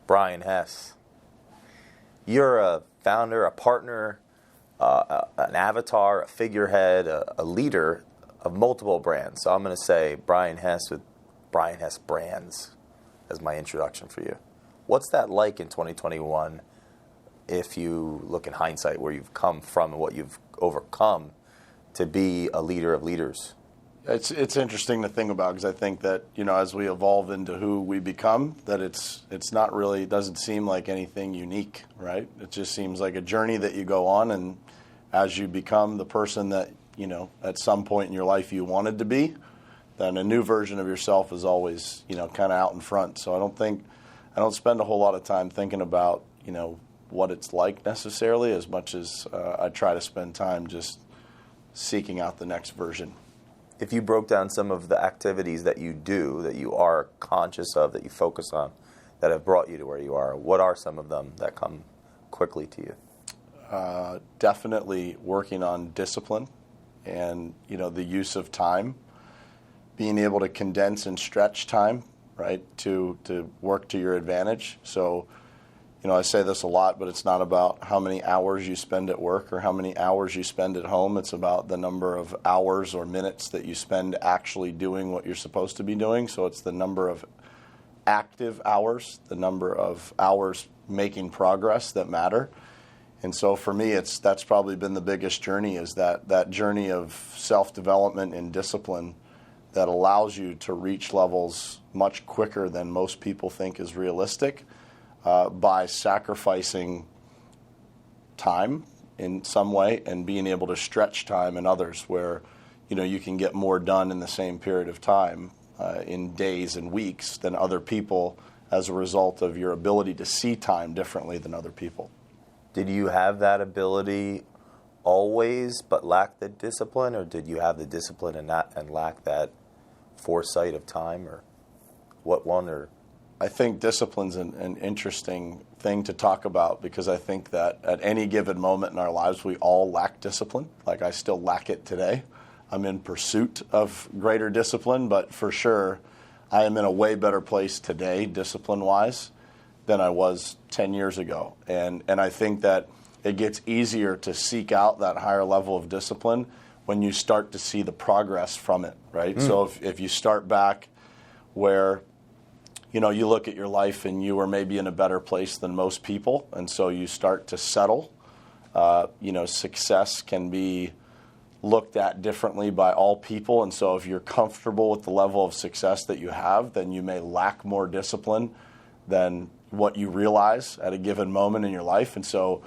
Brian Hess. You're a founder, a partner, an avatar, a figurehead, a leader of multiple brands. So I'm going to say Brian Hess with Brian Hess Brands as my introduction for you. What's that like in 2021 if you look in hindsight where you've come from and what you've overcome to be a leader of leaders? It's interesting to think about, because I think that, as we evolve into who we become, that it's not really, it doesn't seem like anything unique, right? It just seems like a journey that you go on, and as you become the person that, at some point in your life you wanted to be, then a new version of yourself is always, kind of out in front. So I don't spend a whole lot of time thinking about, what it's like necessarily, as much as I try to spend time just seeking out the next version. If you broke down some of the activities that you do, that you are conscious of, that you focus on, that have brought you to where you are, what are some of them that come quickly to you? Definitely working on discipline and, the use of time, being able to condense and stretch time, right, to work to your advantage. So, I say this a lot, but it's not about how many hours you spend at work or how many hours you spend at home. It's about the number of hours or minutes that you spend actually doing what you're supposed to be doing. So it's the number of active hours, the number of hours making progress that matter. And so for me, that's probably been the biggest journey, is that journey of self-development and discipline that allows you to reach levels much quicker than most people think is realistic. By sacrificing time in some way and being able to stretch time in others, where you can get more done in the same period of time in days and weeks than other people, as a result of your ability to see time differently than other people. Did you have that ability always but lack the discipline, or did you have the discipline and lack that foresight of time, or what one? Or I think discipline's an interesting thing to talk about, because I think that at any given moment in our lives, we all lack discipline. Like, I still lack it today. I'm in pursuit of greater discipline, but for sure, I am in a way better place today, discipline-wise, than I was 10 years ago. And I think that it gets easier to seek out that higher level of discipline when you start to see the progress from it, right? So if you start back where you look at your life and you are maybe in a better place than most people, and so you start to settle. Success can be looked at differently by all people, and so if you're comfortable with the level of success that you have, then you may lack more discipline than what you realize at a given moment in your life. And so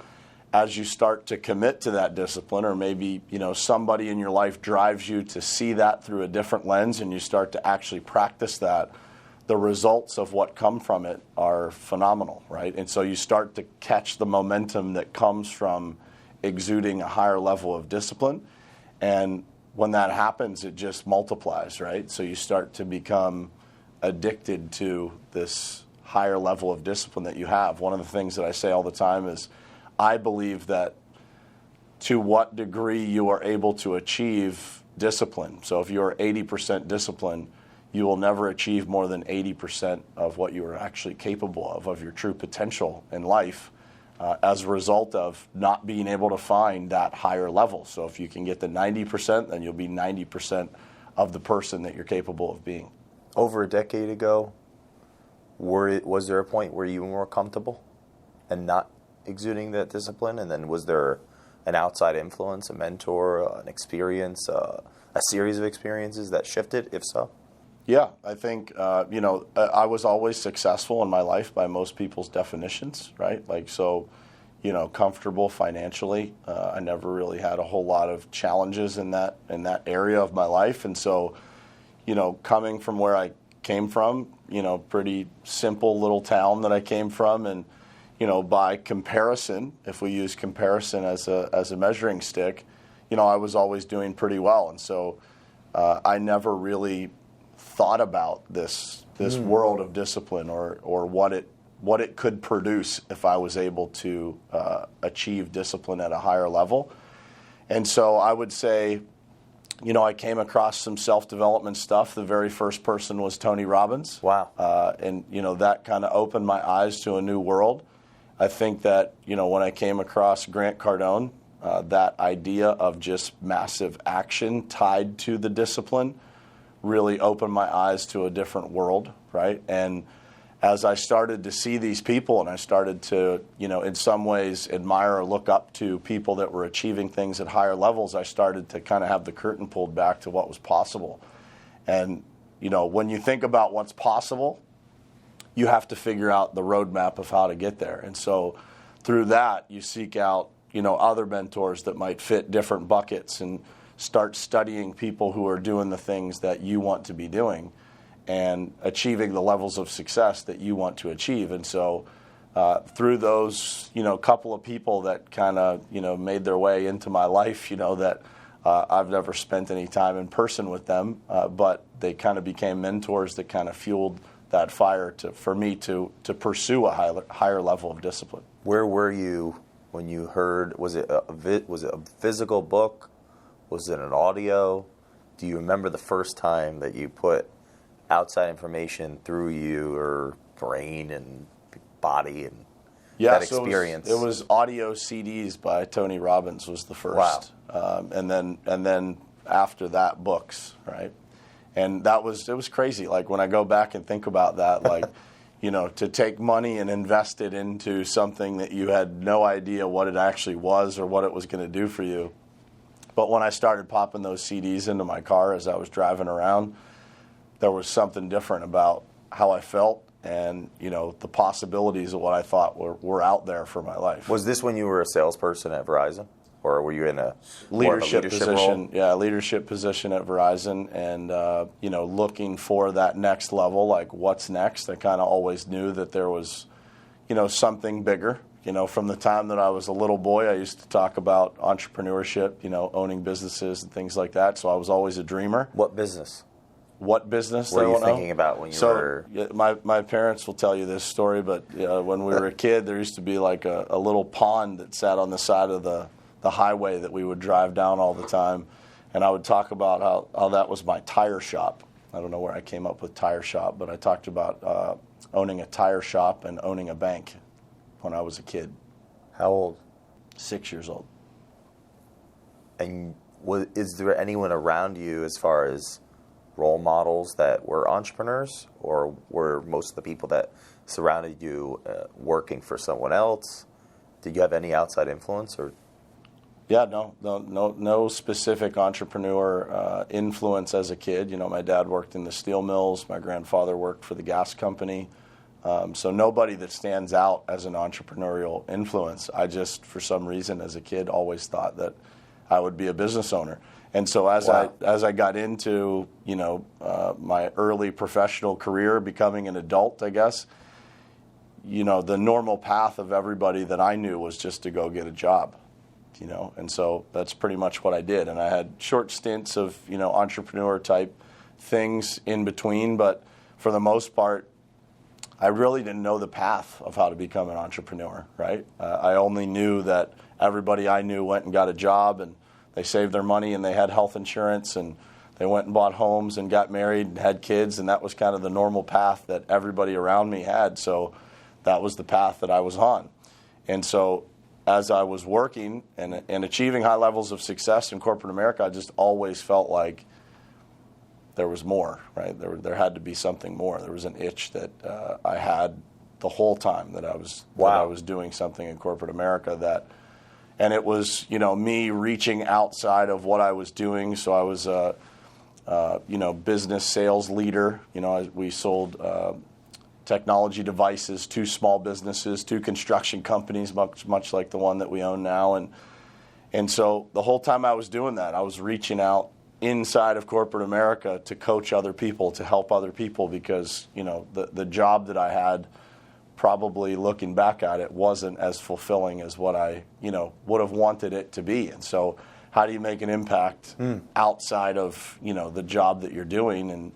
as you start to commit to that discipline, or maybe somebody in your life drives you to see that through a different lens, and you start to actually practice that, the results of what come from it are phenomenal, right? And so you start to catch the momentum that comes from exuding a higher level of discipline. And when that happens, it just multiplies, right? So you start to become addicted to this higher level of discipline that you have. One of the things that I say all the time is, I believe that to what degree you are able to achieve discipline. So if you're 80% disciplined, you will never achieve more than 80% of what you are actually capable of your true potential in life, as a result of not being able to find that higher level. So if you can get to 90%, then you'll be 90% of the person that you're capable of being. Over a decade ago, was there a point where you were more comfortable and not exuding that discipline? And then was there an outside influence, a mentor, an experience, a series of experiences that shifted, if so? Yeah, I think, I was always successful in my life by most people's definitions, right? Comfortable financially. I never really had a whole lot of challenges in that area of my life. And so, coming from where I came from, pretty simple little town that I came from, and, by comparison, if we use comparison as a measuring stick, I was always doing pretty well. And so I never really thought about this world of discipline or what it could produce if I was able to achieve discipline at a higher level. And so I would say, I came across some self-development stuff. The very first person was Tony Robbins. Wow. And that kind of opened my eyes to a new world. I think that, when I came across Grant Cardone, that idea of just massive action tied to the discipline really opened my eyes to a different world, right? And as I started to see these people and I started to, in some ways admire or look up to people that were achieving things at higher levels, I started to kind of have the curtain pulled back to what was possible. And, when you think about what's possible, you have to figure out the roadmap of how to get there. And so through that, you seek out, other mentors that might fit different buckets and start studying people who are doing the things that you want to be doing and achieving the levels of success that you want to achieve. And so through those, couple of people that kind of, made their way into my life, that I've never spent any time in person with them, but they kind of became mentors that kind of fueled that fire for me to pursue a higher level of discipline. Where were you when you heard? Was it a physical book? Was it an audio? Do you remember the first time that you put outside information through your brain and body and that experience? So it was audio CDs by Tony Robbins was the first. Wow. And then after that, books, right? And it was crazy. Like when I go back and think about that, like, to take money and invest it into something that you had no idea what it actually was or what it was going to do for you. But when I started popping those CDs into my car as I was driving around, there was something different about how I felt and, the possibilities of what I thought were out there for my life. Was this when you were a salesperson at Verizon? Or were you in a leadership position? Role? Yeah, leadership position at Verizon and, looking for that next level, like what's next. I kind of always knew that there was, something bigger. From the time that I was a little boy, I used to talk about entrepreneurship, owning businesses and things like that. So I was always a dreamer. What business? What business? What were you thinking about when you were? My parents will tell you this story, but when we were a kid, there used to be like a little pond that sat on the side of the highway that we would drive down all the time. And I would talk about how that was my tire shop. I don't know where I came up with tire shop, but I talked about owning a tire shop and owning a bank when I was a kid. How old? 6 years old. And is there anyone around you as far as role models that were entrepreneurs, or were most of the people that surrounded you working for someone else? Did you have any outside influence? Or? Yeah, no specific entrepreneur influence as a kid. My dad worked in the steel mills. My grandfather worked for the gas company. So nobody that stands out as an entrepreneurial influence. I just, for some reason, as a kid, always thought that I would be a business owner. And so as I got into my early professional career, becoming an adult, I guess, the normal path of everybody that I knew was just to go get a job. And so that's pretty much what I did. And I had short stints of, entrepreneur type things in between, but for the most part, I really didn't know the path of how to become an entrepreneur, right? I only knew that everybody I knew went and got a job and they saved their money and they had health insurance and they went and bought homes and got married and had kids, and that was kind of the normal path that everybody around me had. So that was the path that I was on. And so as I was working and achieving high levels of success in corporate America, I just always felt like there was more, right? There had to be something more. There was an itch that I had the whole time that I was doing something in corporate America and it was, me reaching outside of what I was doing. So I was a, business sales leader. We sold technology devices to small businesses, to construction companies, much like the one that we own now. And so the whole time I was doing that, I was reaching out inside of corporate America to coach other people, to help other people, because, the job that I had, probably looking back at it, wasn't as fulfilling as what I, would have wanted it to be. And so how do you make an impact outside of, the job that you're doing? And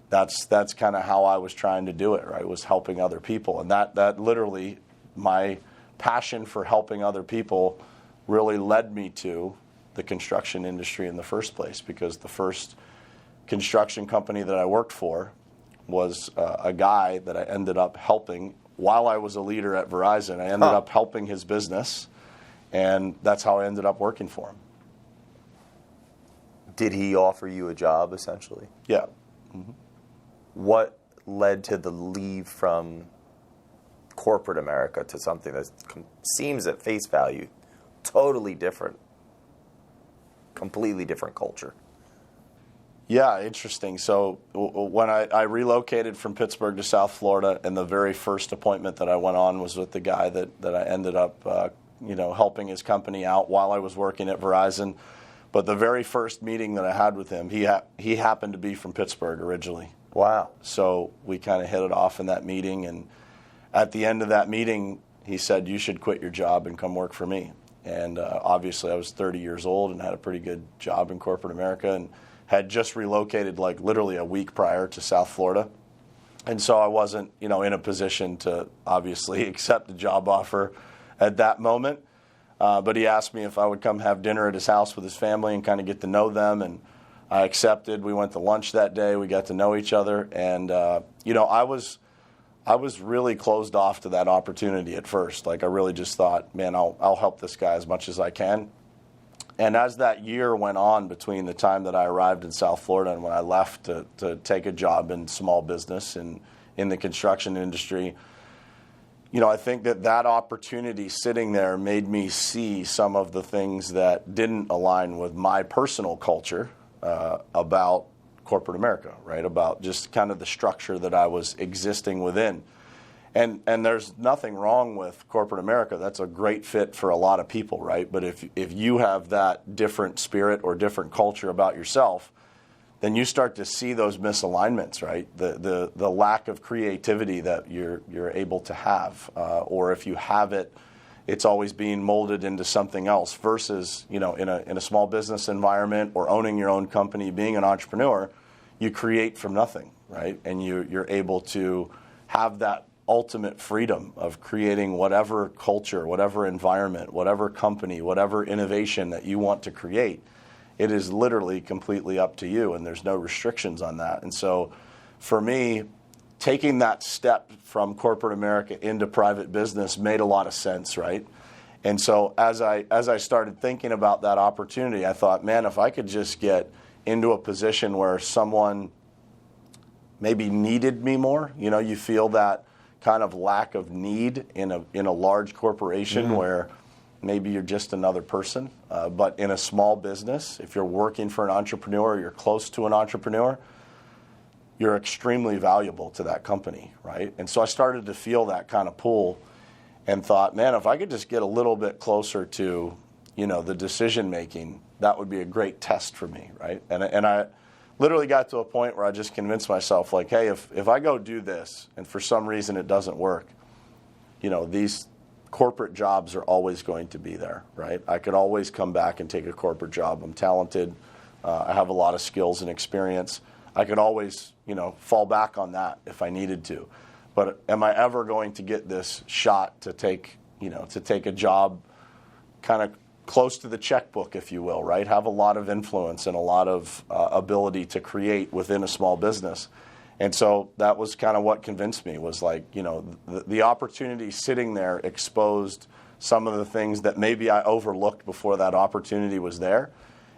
that's kind of how I was trying to do it, right? Was helping other people. And that literally, my passion for helping other people really led me to the construction industry in the first place, because the first construction company that I worked for was a guy that I ended up helping while I was a leader at Verizon. I ended up helping his business, and that's how I ended up working for him. Did he offer you a job, essentially? Yeah. Mm-hmm. What led to the leave from corporate America to something that seems at face value totally different, completely different culture? Yeah, interesting. So when I relocated from Pittsburgh to South Florida, and the very first appointment that I went on was with the guy that I ended up helping his company out while I was working at Verizon. But the very first meeting that I had with him, he happened to be from Pittsburgh originally. Wow. So we kind of hit it off in that meeting, and at the end of that meeting, he said, "You should quit your job and come work for me." And obviously I was 30 years old and had a pretty good job in corporate America, and had just relocated like literally a week prior to South Florida. And so I wasn't, in a position to obviously accept a job offer at that moment. But he asked me if I would come have dinner at his house with his family and kind of get to know them. And I accepted. We went to lunch that day. We got to know each other. And, I was really closed off to that opportunity at first. Like, I really just thought, man, I'll help this guy as much as I can. And as that year went on between the time that I arrived in South Florida and when I left to take a job in small business and in the construction industry, I think that opportunity sitting there made me see some of the things that didn't align with my personal culture about corporate America, right? About just kind of the structure that I was existing within. And there's nothing wrong with corporate America. That's a great fit for a lot of people, right? But if you have that different spirit or different culture about yourself, then you start to see those misalignments, right? The lack of creativity that you're able to have, or if you have it, it's always being molded into something else. Versus, in a small business environment or owning your own company, being an entrepreneur, you create from nothing, right? And you're able to have that ultimate freedom of creating whatever culture, whatever environment, whatever company, whatever innovation that you want to create. It is literally completely up to you, and there's no restrictions on that. And so for me, taking that step from corporate America into private business made a lot of sense, right? And so as I started thinking about that opportunity, I thought, man, if I could just get into a position where someone maybe needed me more, you feel that kind of lack of need in a large corporation where maybe you're just another person. But in a small business, if you're working for an entrepreneur, you're close to an entrepreneur, you're extremely valuable to that company, right? And so I started to feel that kind of pull and thought, man, if I could just get a little bit closer to, the decision making, that would be a great test for me, right? And I literally got to a point where I just convinced myself, like, hey, if I go do this and for some reason it doesn't work, these corporate jobs are always going to be there, right? I could always come back and take a corporate job. I'm talented. I have a lot of skills and experience. I could always, fall back on that if I needed to. But am I ever going to get this shot to take a job kind of close to the checkbook, if you will, right? Have a lot of influence and a lot of ability to create within a small business. And so that was kind of what convinced me, was like, the opportunity sitting there exposed some of the things that maybe I overlooked before that opportunity was there.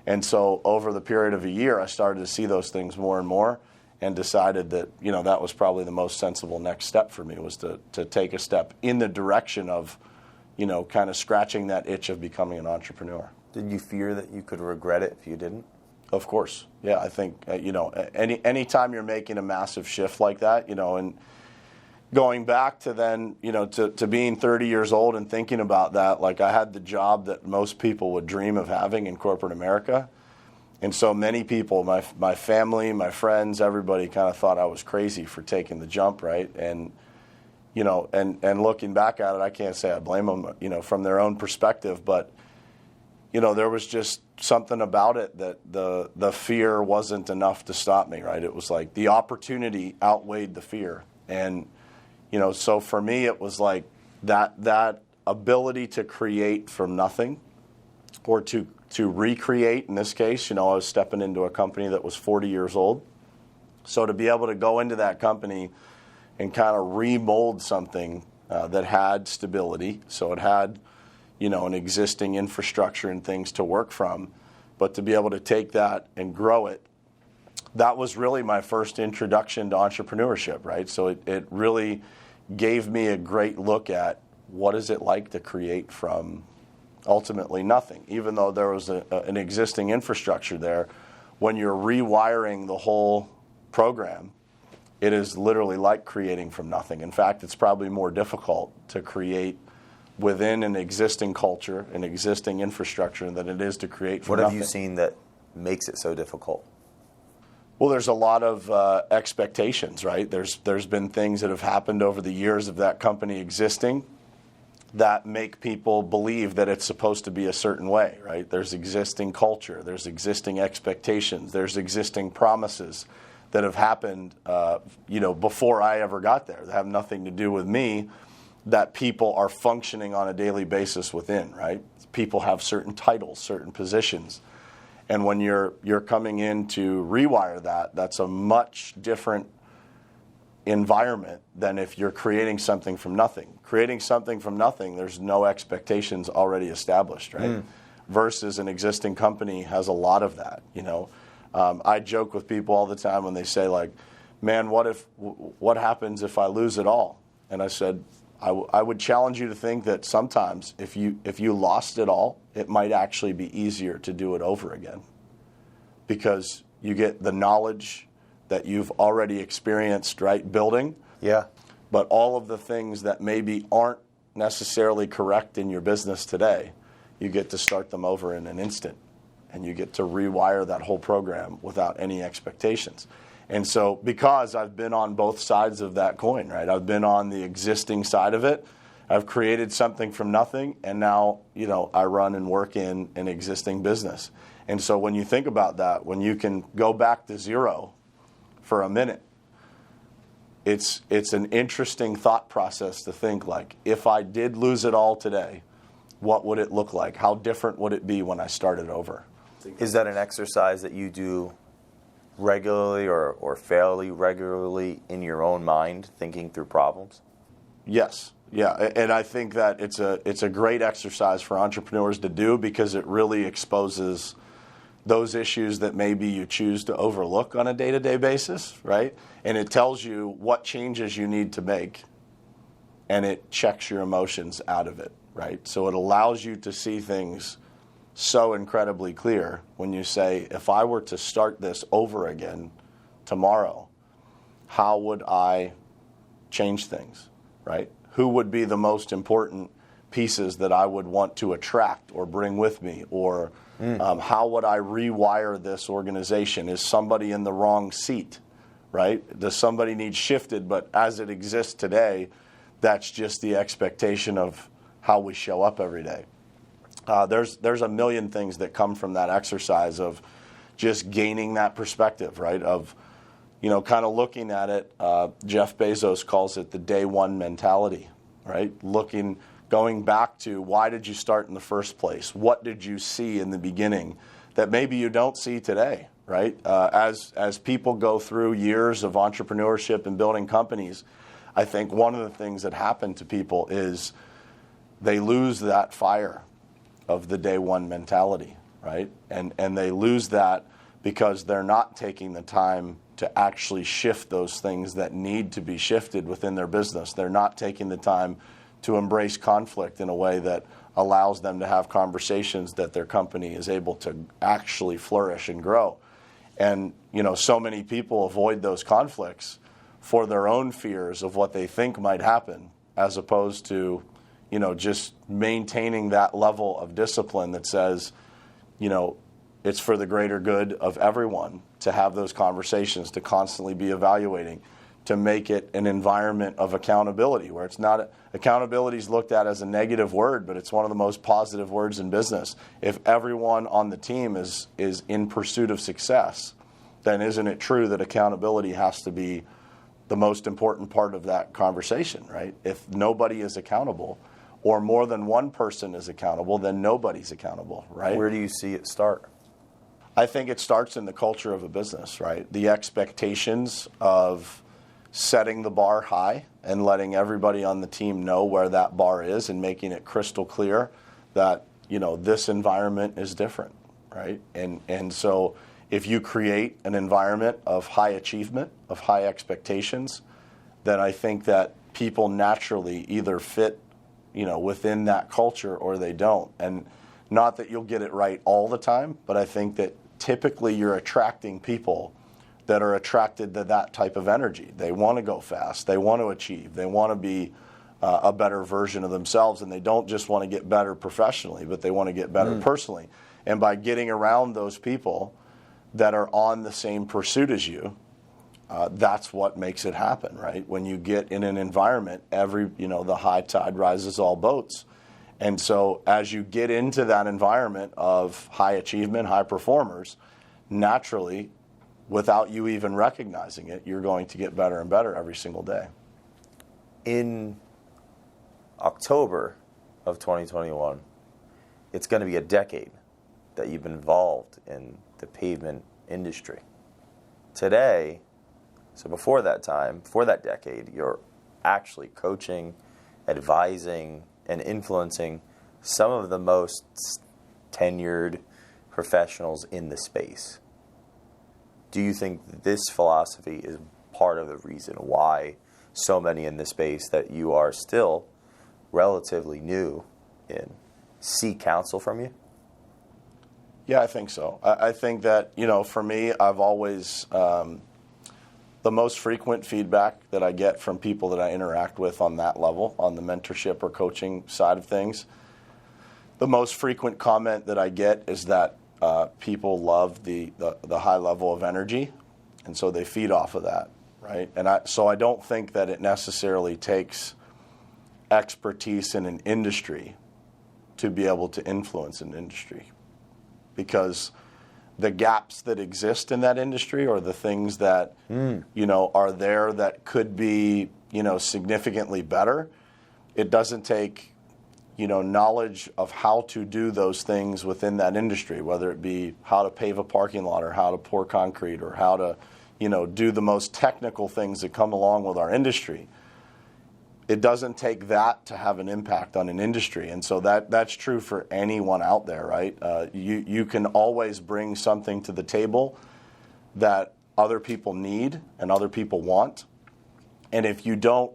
And so over the period of a year, I started to see those things more and more, and decided that, that was probably the most sensible next step for me, was to take a step in the direction of, kind of scratching that itch of becoming an entrepreneur. Did you fear that you could regret it if you didn't? Of course. Yeah, I think, any time you're making a massive shift like that, and going back to then, to being 30 years old and thinking about that, like, I had the job that most people would dream of having in corporate America. And so many people, my family, my friends, everybody kind of thought I was crazy for taking the jump, right? And and looking back at it, I can't say I blame them, from their own perspective, but, there was just something about it that the fear wasn't enough to stop me, right? It was like the opportunity outweighed the fear. And, so for me, it was like that ability to create from nothing, or to to recreate. In this case, I was stepping into a company that was 40 years old. So to be able to go into that company and kind of remold something that had stability, so it had, an existing infrastructure and things to work from, but to be able to take that and grow it, that was really my first introduction to entrepreneurship, right? So it really gave me a great look at what is it like to create from ultimately nothing. Even though there was an existing infrastructure there, when you're rewiring the whole program, it is literally like creating from nothing. In fact, it's probably more difficult to create within an existing culture, an existing infrastructure, than it is to create from What nothing. have you seen that makes it so difficult? Well, there's a lot of expectations, right? There's been things that have happened over the years of that company existing that make people believe that it's supposed to be a certain way, right? There's existing culture, there's existing expectations, there's existing promises that have happened, before I ever got there, that have nothing to do with me, that people are functioning on a daily basis within, right? People have certain titles, certain positions. And when you're coming in to rewire that, that's a much different environment than if you're creating something from nothing. Creating something from nothing, there's no expectations already established, right? Versus an existing company has a lot of that, I joke with people all the time when they say, like, man, what happens if I lose it all? And I said, I would challenge you to think that sometimes if you lost it all, it might actually be easier to do it over again, because you get the knowledge that you've already experienced, right, building. Yeah. But all of the things that maybe aren't necessarily correct in your business today, you get to start them over in an instant. And you get to rewire that whole program without any expectations. And so because I've been on both sides of that coin, right? I've been on the existing side of it. I've created something from nothing, and now, I run and work in an existing business. And so when you think about that, when you can go back to zero for a minute, it's an interesting thought process to think, like, if I did lose it all today, what would it look like? How different would it be when I started over? Is that an exercise that you do regularly or fairly regularly in your own mind, thinking through problems? Yes. Yeah. And I think that it's a great exercise for entrepreneurs to do, because it really exposes those issues that maybe you choose to overlook on a day-to-day basis, right? And it tells you what changes you need to make, and it checks your emotions out of it, right? So it allows you to see things so incredibly clear when you say, if I were to start this over again tomorrow, how would I change things, right? Who would be the most important pieces that I would want to attract or bring with me? Or how would I rewire this organization? Is somebody in the wrong seat, right? Does somebody need shifted? But as it exists today, that's just the expectation of how we show up every day. There's a million things that come from that exercise of just gaining that perspective, right? Of, kind of looking at it. Jeff Bezos calls it the day one mentality, right? Going back to, why did you start in the first place? What did you see in the beginning that maybe you don't see today, right? As people go through years of entrepreneurship and building companies, I think one of the things that happen to people is they lose that fire of the day one mentality, right? And they lose that because they're not taking the time to actually shift those things that need to be shifted within their business. They're not taking the time to embrace conflict in a way that allows them to have conversations that their company is able to actually flourish and grow. And, so many people avoid those conflicts for their own fears of what they think might happen, as opposed to just maintaining that level of discipline that says, it's for the greater good of everyone to have those conversations, to constantly be evaluating, to make it an environment of accountability, where it's not, accountability is looked at as a negative word, but it's one of the most positive words in business. If everyone on the team is in pursuit of success, then isn't it true that accountability has to be the most important part of that conversation, right? If nobody is accountable, or more than one person is accountable, then nobody's accountable, right? Where do you see it start? I think it starts in the culture of a business, right? The expectations of setting the bar high and letting everybody on the team know where that bar is and making it crystal clear that, this environment is different, right? And so if you create an environment of high achievement, of high expectations, then I think that people naturally either fit, within that culture or they don't. And not that you'll get it right all the time, but I think that typically you're attracting people that are attracted to that type of energy. They want to go fast. They want to achieve. They want to be a better version of themselves, and they don't just want to get better professionally, but they want to get better personally. And by getting around those people that are on the same pursuit as you, that's what makes it happen, right? When you get in an environment, the high tide rises all boats. And so as you get into that environment of high achievement, high performers, naturally, without you even recognizing it, you're going to get better and better every single day. In October of 2021, it's going to be a decade that you've been involved in the pavement industry. Today, so before that time, before that decade, you're actually coaching, advising, and influencing some of the most tenured professionals in the space. Do you think this philosophy is part of the reason why so many in this space that you are still relatively new in seek counsel from you? Yeah, I think so. I think that, for me, I've always, the most frequent feedback that I get from people that I interact with on that level, on the mentorship or coaching side of things, the most frequent comment that I get is that people love the high level of energy, and so they feed off of that, right? And so I don't think that it necessarily takes expertise in an industry to be able to influence an industry, because the gaps that exist in that industry or the things that are there that could be significantly better, it doesn't take knowledge of how to do those things within that industry, whether it be how to pave a parking lot or how to pour concrete or how to do the most technical things that come along with our industry. It doesn't take that to have an impact on an industry. And so that's true for anyone out there, right? You can always bring something to the table that other people need and other people want. And if you don't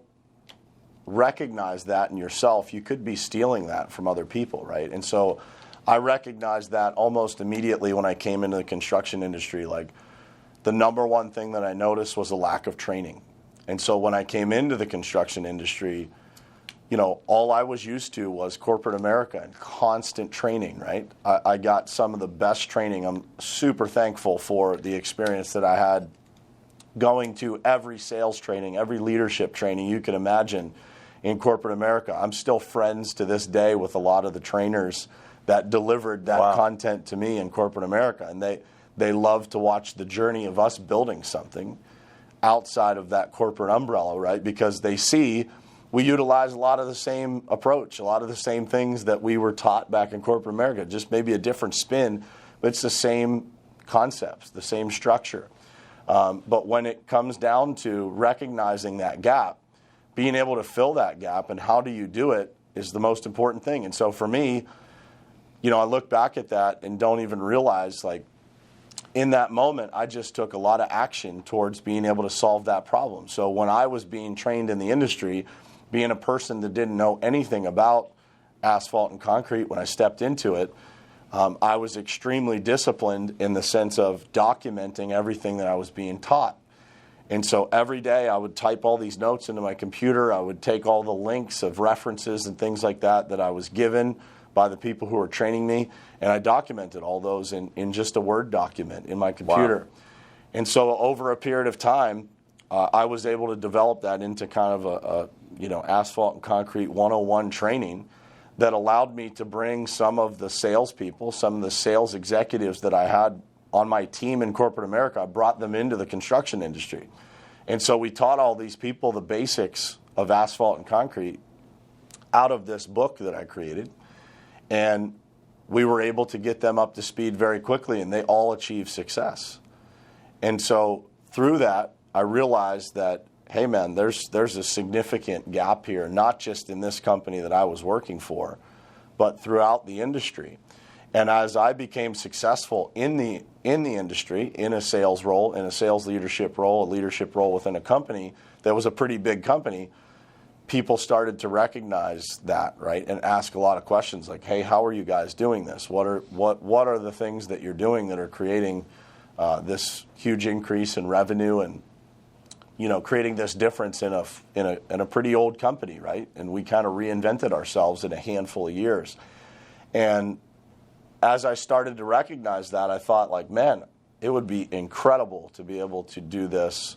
recognize that in yourself, you could be stealing that from other people, right? And so I recognized that almost immediately when I came into the construction industry. Like, the number one thing that I noticed was a lack of training. And so when I came into the construction industry, all I was used to was corporate America and constant training, right? I got some of the best training. I'm super thankful for the experience that I had going to every sales training, every leadership training you can imagine in corporate America. I'm still friends to this day with a lot of the trainers that delivered that content to me in corporate America. And they love to watch the journey of us building something outside of that corporate umbrella, right? Because they see we utilize a lot of the same approach, a lot of the same things that we were taught back in corporate America, just maybe a different spin, but it's the same concepts, the same structure. But when it comes down to recognizing that gap, being able to fill that gap and how do you do it is the most important thing. And so for me, I look back at that and don't even realize, like, in that moment, I just took a lot of action towards being able to solve that problem. So when I was being trained in the industry, being a person that didn't know anything about asphalt and concrete when I stepped into it, I was extremely disciplined in the sense of documenting everything that I was being taught. And so every day I would type all these notes into my computer. I would take all the links of references and things like that I was given by the people who were training me, and I documented all those in just a Word document in my computer. Wow. And so over a period of time, I was able to develop that into kind of a asphalt and concrete 101 training that allowed me to bring some of the salespeople, some of the sales executives that I had on my team in corporate America. I brought them into the construction industry. And so we taught all these people the basics of asphalt and concrete out of this book that I created. And we were able to get them up to speed very quickly, and they all achieved success. And so through that, I realized that, hey man, there's a significant gap here, not just in this company that I was working for, but throughout the industry. And as I became successful in the industry, in a sales role, in a sales leadership role, a leadership role within a company that was a pretty big company, people started to recognize that, right, and ask a lot of questions like, hey, how are you guys doing this? What are the things that you're doing that are creating this huge increase in revenue and, you know, creating this difference in a pretty old company, right? And we kind of reinvented ourselves in a handful of years. And as I started to recognize that, I thought, like, man, it would be incredible to be able to do this,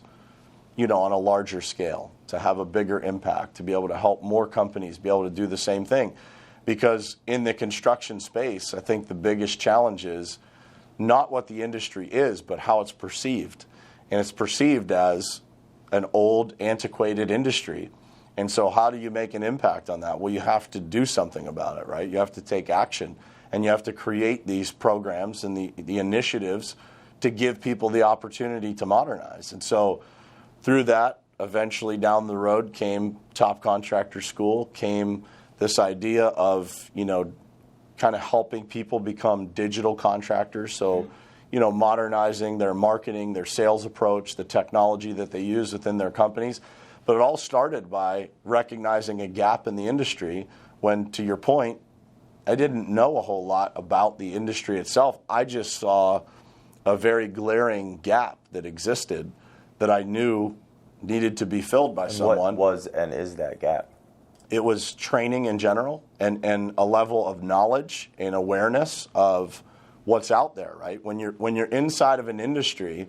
you know, on a larger scale, to have a bigger impact, to be able to help more companies be able to do the same thing. Because in the construction space, I think the biggest challenge is not what the industry is, but how it's perceived. And it's perceived as an old, antiquated industry. And so how do you make an impact on that? Well, you have to do something about it, right? You have to take action. And you have to create these programs and the initiatives to give people the opportunity to modernize. And so through that, eventually down the road came Top Contractor School, came this idea of, you know, kind of helping people become digital contractors. So, you know, modernizing their marketing, their sales approach, the technology that they use within their companies. But it all started by recognizing a gap in the industry when, to your point, I didn't know a whole lot about the industry itself. I just saw a very glaring gap that existed that I knew needed to be filled by someone. What was and is that gap? It was training in general and a level of knowledge and awareness of what's out there, right? When you're inside of an industry,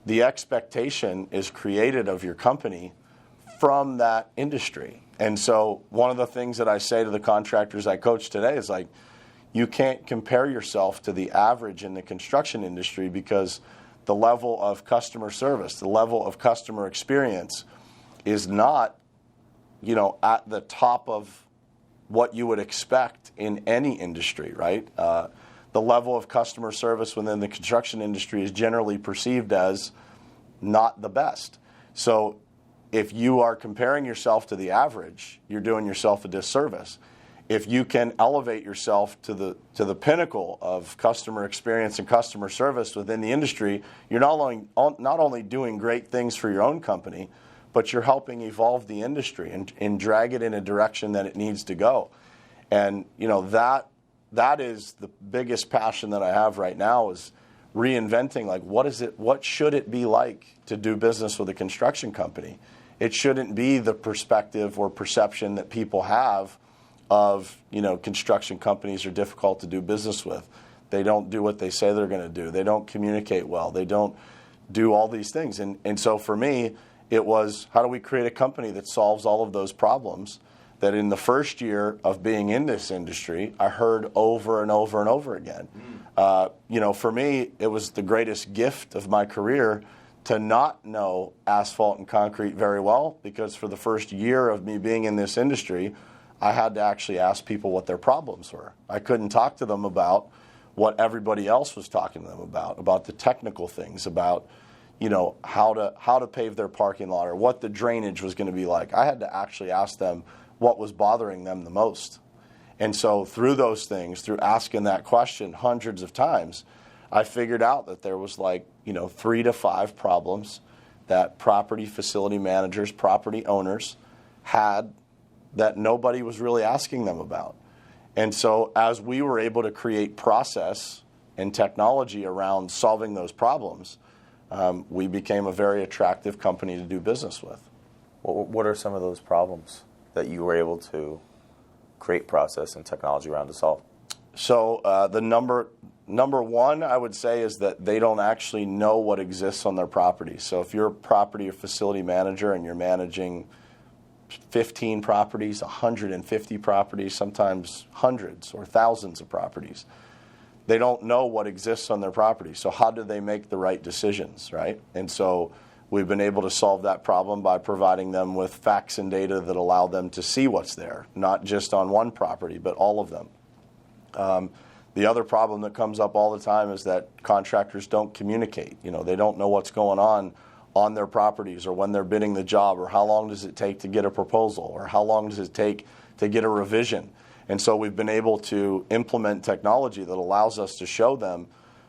the expectation is created of your company from that industry. And so one of the things that I say to the contractors I coach today is, like, you can't compare yourself to the average in the construction industry because the level of customer service, the level of customer experience is not, you know, at the top of what you would expect in any industry, right? The level of customer service within the construction industry is generally perceived as not the best. So if you are comparing yourself to the average, you're doing yourself a disservice. If you can elevate yourself to the pinnacle of customer experience and customer service within the industry, you're not only doing great things for your own company, but you're helping evolve the industry and drag it in a direction that it needs to go. And, you know, that is the biggest passion that I have right now, is reinventing, like, what should it be like to do business with a construction company? It shouldn't be the perspective or perception that people have of, you know, construction companies are difficult to do business with. They don't do what they say they're going to do. They don't communicate well. They don't do all these things. And so for me, it was, how do we create a company that solves all of those problems that in the first year of being in this industry, I heard over and over and over again. You know, for me, it was the greatest gift of my career to not know asphalt and concrete very well, because for the first year of me being in this industry, I had to actually ask people what their problems were. I couldn't talk to them about what everybody else was talking to them about the technical things, about, you know, how to pave their parking lot or what the drainage was going to be like. I had to actually ask them what was bothering them the most. And so through those things, through asking that question hundreds of times, I figured out that there was, like, you know, 3 to 5 problems that property facility managers, property owners had that nobody was really asking them about. And so as we were able to create process and technology around solving those problems, we became a very attractive company to do business with. What are some of those problems that you were able to create process and technology around to solve? So the number one, I would say, is that they don't actually know what exists on their property. So if you're a property or facility manager and you're managing 15 properties, 150 properties, sometimes hundreds or thousands of properties, they don't know what exists on their property. So how do they make the right decisions, right? And so We've been able to solve that problem by providing them with facts and data that allow them to see what's there, not just on one property, but all of them. The other problem that comes up all the time is that contractors don't communicate. They don't know what's going on their properties, or when they're bidding the job, or how long does it take to get a proposal, or how long does it take to get a revision. And so we've been able to implement technology that allows us to show them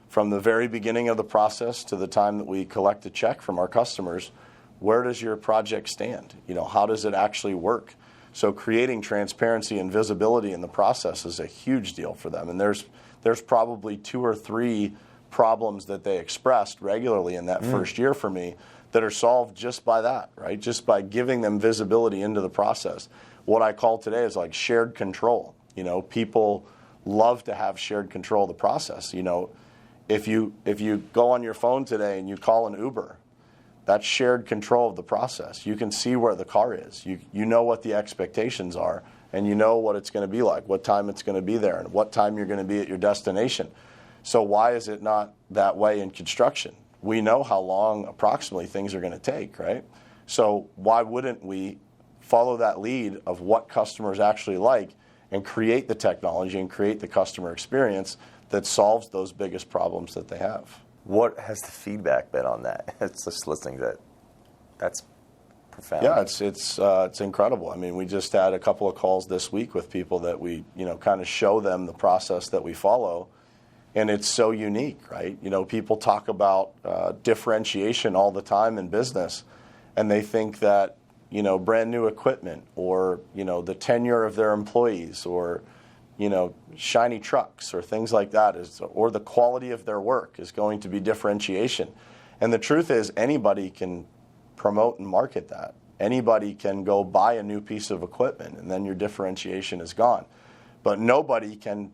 from the very beginning of the process to the time that we collect a check from our customers, where does your project stand? How does it actually work? So creating transparency and visibility in the process is a huge deal for them. And there's probably 2 or 3 problems that they expressed regularly in that first year for me that are solved just by that, right? Just by giving them visibility into the process. What I call today is like shared control. People love to have shared control of the process. If you go on your phone today and you call an Uber, that's shared control of the process. You can see where the car is. You know what the expectations are, and you know what it's going to be like, what time it's going to be there, and what time you're going to be at your destination. So why is it not that way in construction? We know how long approximately things are going to take, right? So why wouldn't we follow that lead of what customers actually like and create the technology and create the customer experience that solves those biggest problems that they have? What has the feedback been on that? It's just listening to that. That's profound. Yeah, it's incredible. I mean, we just had a couple of calls this week with people that we, kind of show them the process that we follow, and it's so unique, right? People talk about differentiation all the time in business, and they think that, brand new equipment, or, the tenure of their employees, or, shiny trucks or things like that, or the quality of their work is going to be differentiation. And the truth is, anybody can promote and market that. Anybody can go buy a new piece of equipment, and then your differentiation is gone. But nobody can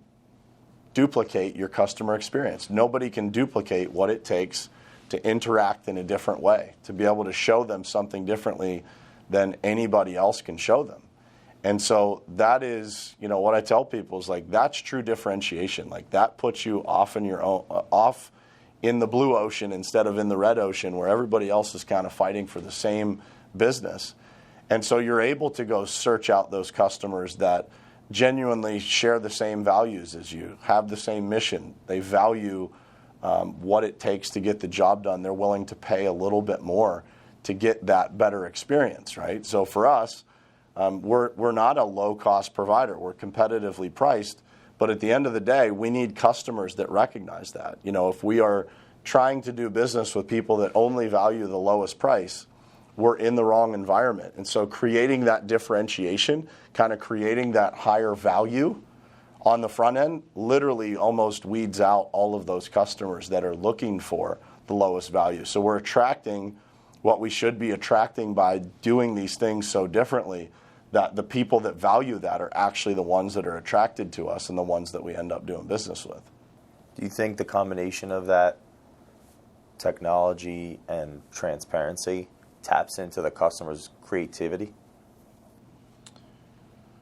duplicate your customer experience. Nobody can duplicate what it takes to interact in a different way, to be able to show them something differently than anybody else can show them. And so that is, what I tell people is like, that's true differentiation. Like that puts you off in the blue ocean instead of in the red ocean, where everybody else is kind of fighting for the same business. And so you're able to go search out those customers that genuinely share the same values as you, have the same mission. They value what it takes to get the job done. They're willing to pay a little bit more to get that better experience, right? So for us, we're not a low-cost provider. We're competitively priced. But at the end of the day, we need customers that recognize that. If we are trying to do business with people that only value the lowest price, we're in the wrong environment. And so creating that differentiation, kind of creating that higher value on the front end, literally almost weeds out all of those customers that are looking for the lowest value. So we're attracting what we should be attracting by doing these things so differently, that the people that value that are actually the ones that are attracted to us and the ones that we end up doing business with. Do you think the combination of that technology and transparency taps into the customer's creativity?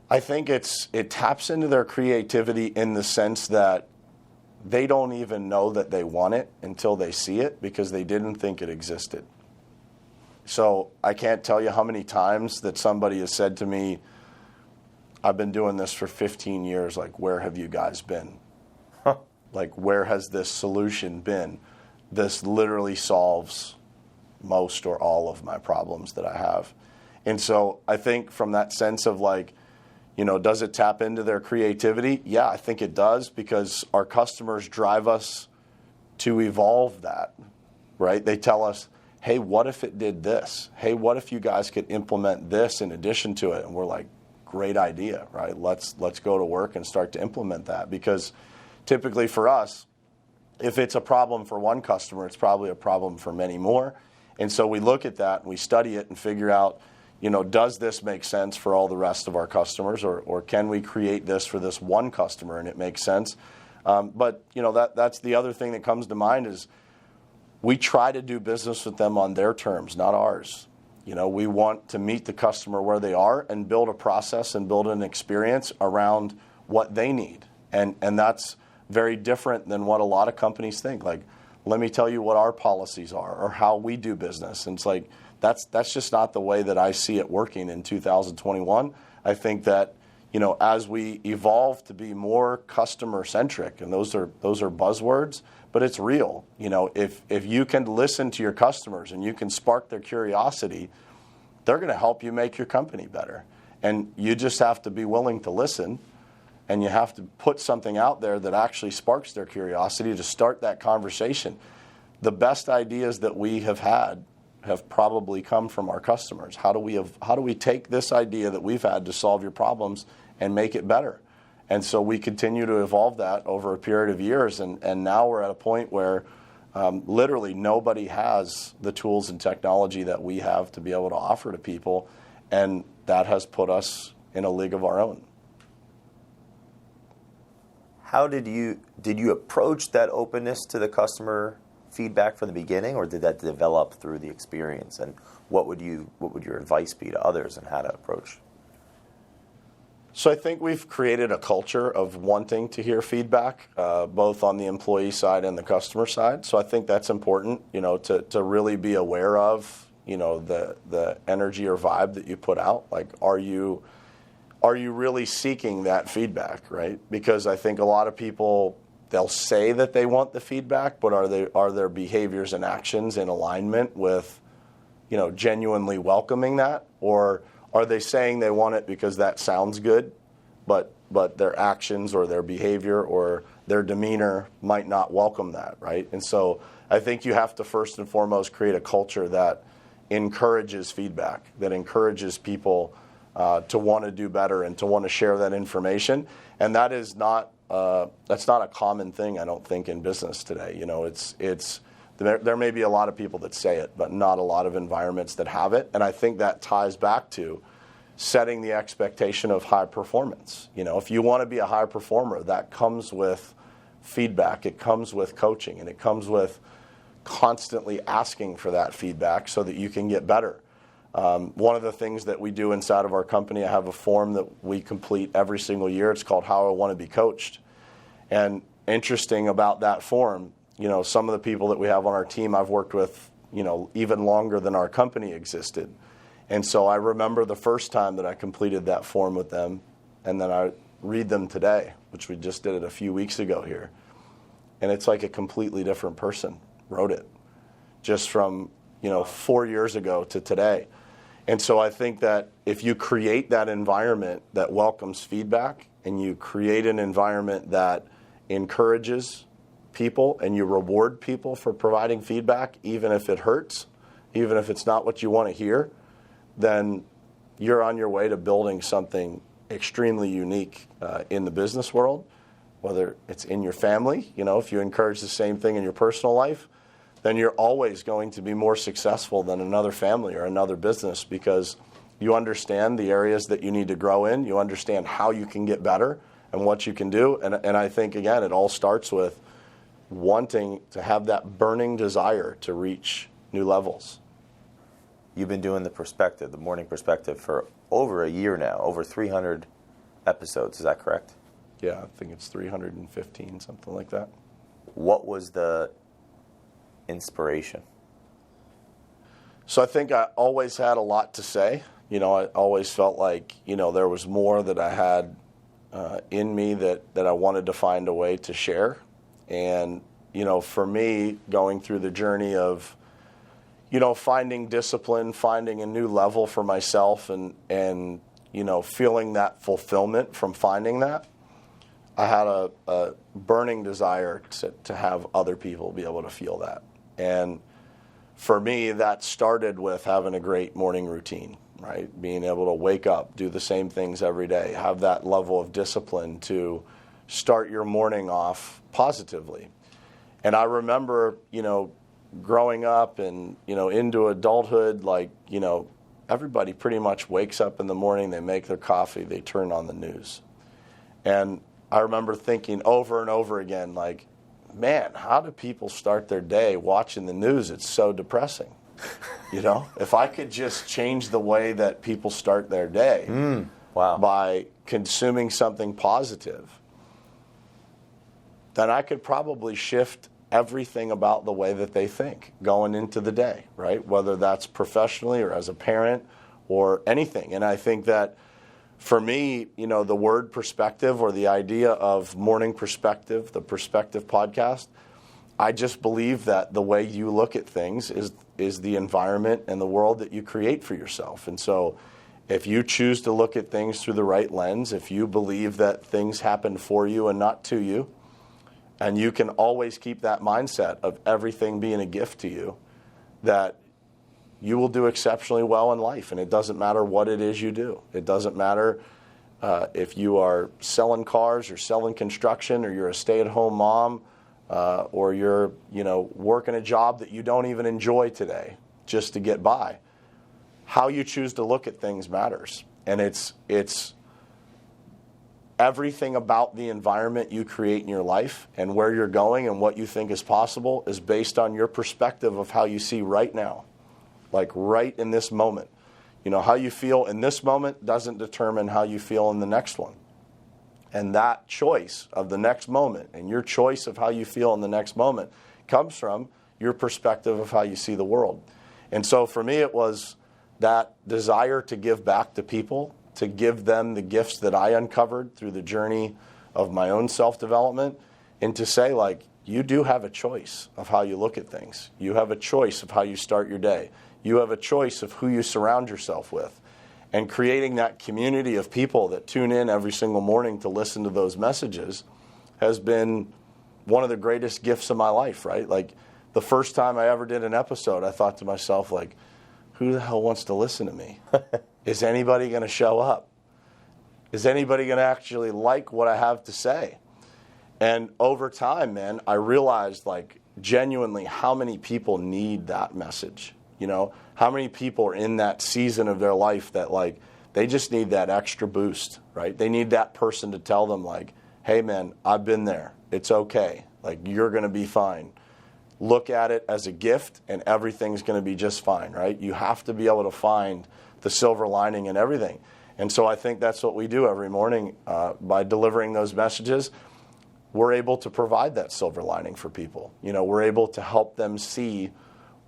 I think it taps into their creativity in the sense that they don't even know that they want it until they see it, because they didn't think it existed. So I can't tell you how many times that somebody has said to me, I've been doing this for 15 years, like, where have you guys been? Huh. Like, where has this solution been? This literally solves most or all of my problems that I have. And so I think from that sense of like, does it tap into their creativity? Yeah, I think it does, because our customers drive us to evolve that, right? They tell us, hey, what if it did this? Hey, what if you guys could implement this in addition to it? And we're like, great idea, right? Let's go to work and start to implement that. Because typically for us, if it's a problem for one customer, it's probably a problem for many more. And so we look at that and we study it and figure out, does this make sense for all the rest of our customers, or can we create this for this one customer and it makes sense? But that's the other thing that comes to mind is we try to do business with them on their terms, not ours. We want to meet the customer where they are and build a process and build an experience around what they need. And that's very different than what a lot of companies think. Like, a let me tell you what our policies are or how we do business. And it's like, that's just not the way that I see it working in 2021. I think that, as we evolve to be more customer centric, and those are buzzwords, but it's real. If you can listen to your customers and you can spark their curiosity, they're going to help you make your company better. And you just have to be willing to listen, and you have to put something out there that actually sparks their curiosity to start that conversation. The best ideas that we have had have probably come from our customers. How do we take this idea that we've had to solve your problems and make it better? And so we continue to evolve that over a period of years, and now we're at a point where literally nobody has the tools and technology that we have to be able to offer to people, and that has put us in a league of our own. How did you approach that openness to the customer feedback from the beginning, or did that develop through the experience? And what would your advice be to others on how to approach? So I think we've created a culture of wanting to hear feedback, both on the employee side and the customer side. So I think that's important, to really be aware of, the energy or vibe that you put out. Like, are you really seeking that feedback, right? Because I think a lot of people, they'll say that they want the feedback, but are their behaviors and actions in alignment with, genuinely welcoming that? Or are they saying they want it because that sounds good, but their actions or their behavior or their demeanor might not welcome that, right? And so I think you have to first and foremost create a culture that encourages feedback, that encourages people to want to do better and to want to share that information. And that is not that's not a common thing, I don't think, in business today. There may be a lot of people that say it, but not a lot of environments that have it. And I think that ties back to setting the expectation of high performance. If you want to be a high performer, that comes with feedback, it comes with coaching, and it comes with constantly asking for that feedback so that you can get better. One of the things that we do inside of our company, I have a form that we complete every single year. It's called How I Want to Be Coached. And interesting about that form, some of the people that we have on our team I've worked with, even longer than our company existed. And so I remember the first time that I completed that form with them, and then I read them today, which we just did it a few weeks ago here. And it's like a completely different person wrote it, just from 4 years ago to today. And so I think that if you create that environment that welcomes feedback, and you create an environment that encourages people, and you reward people for providing feedback, even if it hurts, even if it's not what you want to hear, then you're on your way to building something extremely unique in the business world, whether it's in your family. If you encourage the same thing in your personal life, then you're always going to be more successful than another family or another business, because you understand the areas that you need to grow in, you understand how you can get better and what you can do. And I think, again, it all starts with wanting to have that burning desire to reach new levels. You've been doing the morning perspective, for over a year now, over 300 episodes. Is that correct? Yeah, I think it's 315, something like that. What was the inspiration? So I think I always had a lot to say. I always felt like, there was more that I had in me that I wanted to find a way to share. And, for me, going through the journey of, finding discipline, finding a new level for myself, and feeling that fulfillment from finding that, I had a burning desire to have other people be able to feel that. And for me, that started with having a great morning routine, right? Being able to wake up, do the same things every day, have that level of discipline to start your morning off positively. And I remember, growing up and, into adulthood, everybody pretty much wakes up in the morning, they make their coffee, they turn on the news. And I remember thinking over and over again, man, how do people start their day watching the news? It's so depressing. If I could just change the way that people start their day by consuming something positive, then I could probably shift everything about the way that they think going into the day, right? Whether that's professionally or as a parent or anything. And I think that for me, the word perspective, or the idea of Morning Perspective, the Perspective podcast, I just believe that the way you look at things is the environment and the world that you create for yourself. And so if you choose to look at things through the right lens, if you believe that things happen for you and not to you, and you can always keep that mindset of everything being a gift to you, that you will do exceptionally well in life. And it doesn't matter what it is you do. It doesn't matter if you are selling cars or selling construction, or you're a stay-at-home mom, or you're working a job that you don't even enjoy today just to get by. How you choose to look at things matters. And it's everything about the environment you create in your life and where you're going and what you think is possible is based on your perspective of how you see right now, like right in this moment. How you feel in this moment doesn't determine how you feel in the next one. And that choice of the next moment and your choice of how you feel in the next moment comes from your perspective of how you see the world. And so for me, it was that desire to give back to people, to give them the gifts that I uncovered through the journey of my own self-development, and to say, like, you do have a choice of how you look at things. You have a choice of how you start your day. You have a choice of who you surround yourself with. And creating that community of people that tune in every single morning to listen to those messages has been one of the greatest gifts of my life, right? Like, the first time I ever did an episode, I thought to myself, like, who the hell wants to listen to me? Is anybody going to show up? Is anybody going to actually like what I have to say? And over time, man, I realized, like, genuinely how many people need that message. How many people are in that season of their life that, like, they just need that extra boost, right? They need that person to tell them, like, hey, man, I've been there. It's okay. Like, you're going to be fine. Look at it as a gift, and everything's going to be just fine, right? You have to be able to find the silver lining in everything. And so I think that's what we do every morning by delivering those messages. We're able to provide that silver lining for people. We're able to help them see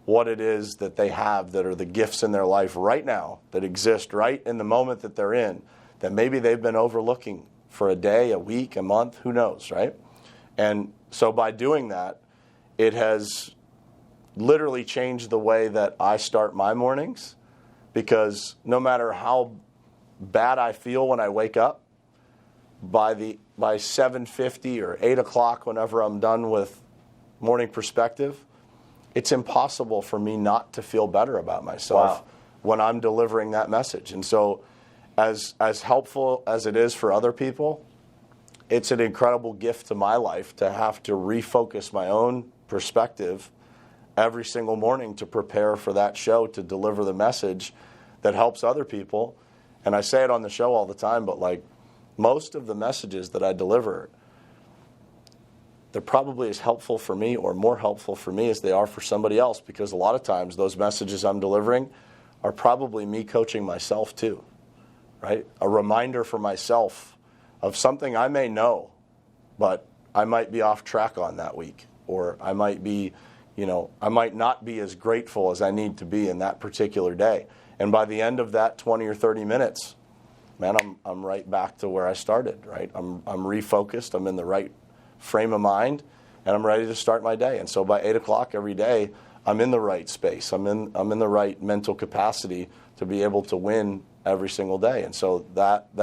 what it is that they have that are the gifts in their life right now, that exist right in the moment that they're in, that maybe they've been overlooking for a day, a week, a month, who knows, right? And so by doing that, it has literally changed the way that I start my mornings, because no matter how bad I feel when I wake up, by 7:50 or 8 o'clock, whenever I'm done with Morning Perspective, it's impossible for me not to feel better about myself when I'm delivering that message. And so as helpful as it is for other people, it's an incredible gift to my life to have to refocus my own perspective every single morning to prepare for that show, to deliver the message that helps other people. And I say it on the show all the time, but, like, most of the messages that I deliver, they're probably as helpful for me or more helpful for me as they are for somebody else, because a lot of times those messages I'm delivering are probably me coaching myself too, right? A reminder for myself of something I may know, but I might be off track on that week, or I might be, I might not be as grateful as I need to be in that particular day. And by the end of that 20 or 30 minutes, man, I'm right back to where I started, right? I'm refocused, I'm in the right frame of mind, and I'm ready to start my day. And so by 8 o'clock every day, I'm in the right space. I'm in the right mental capacity to be able to win every single day. And so that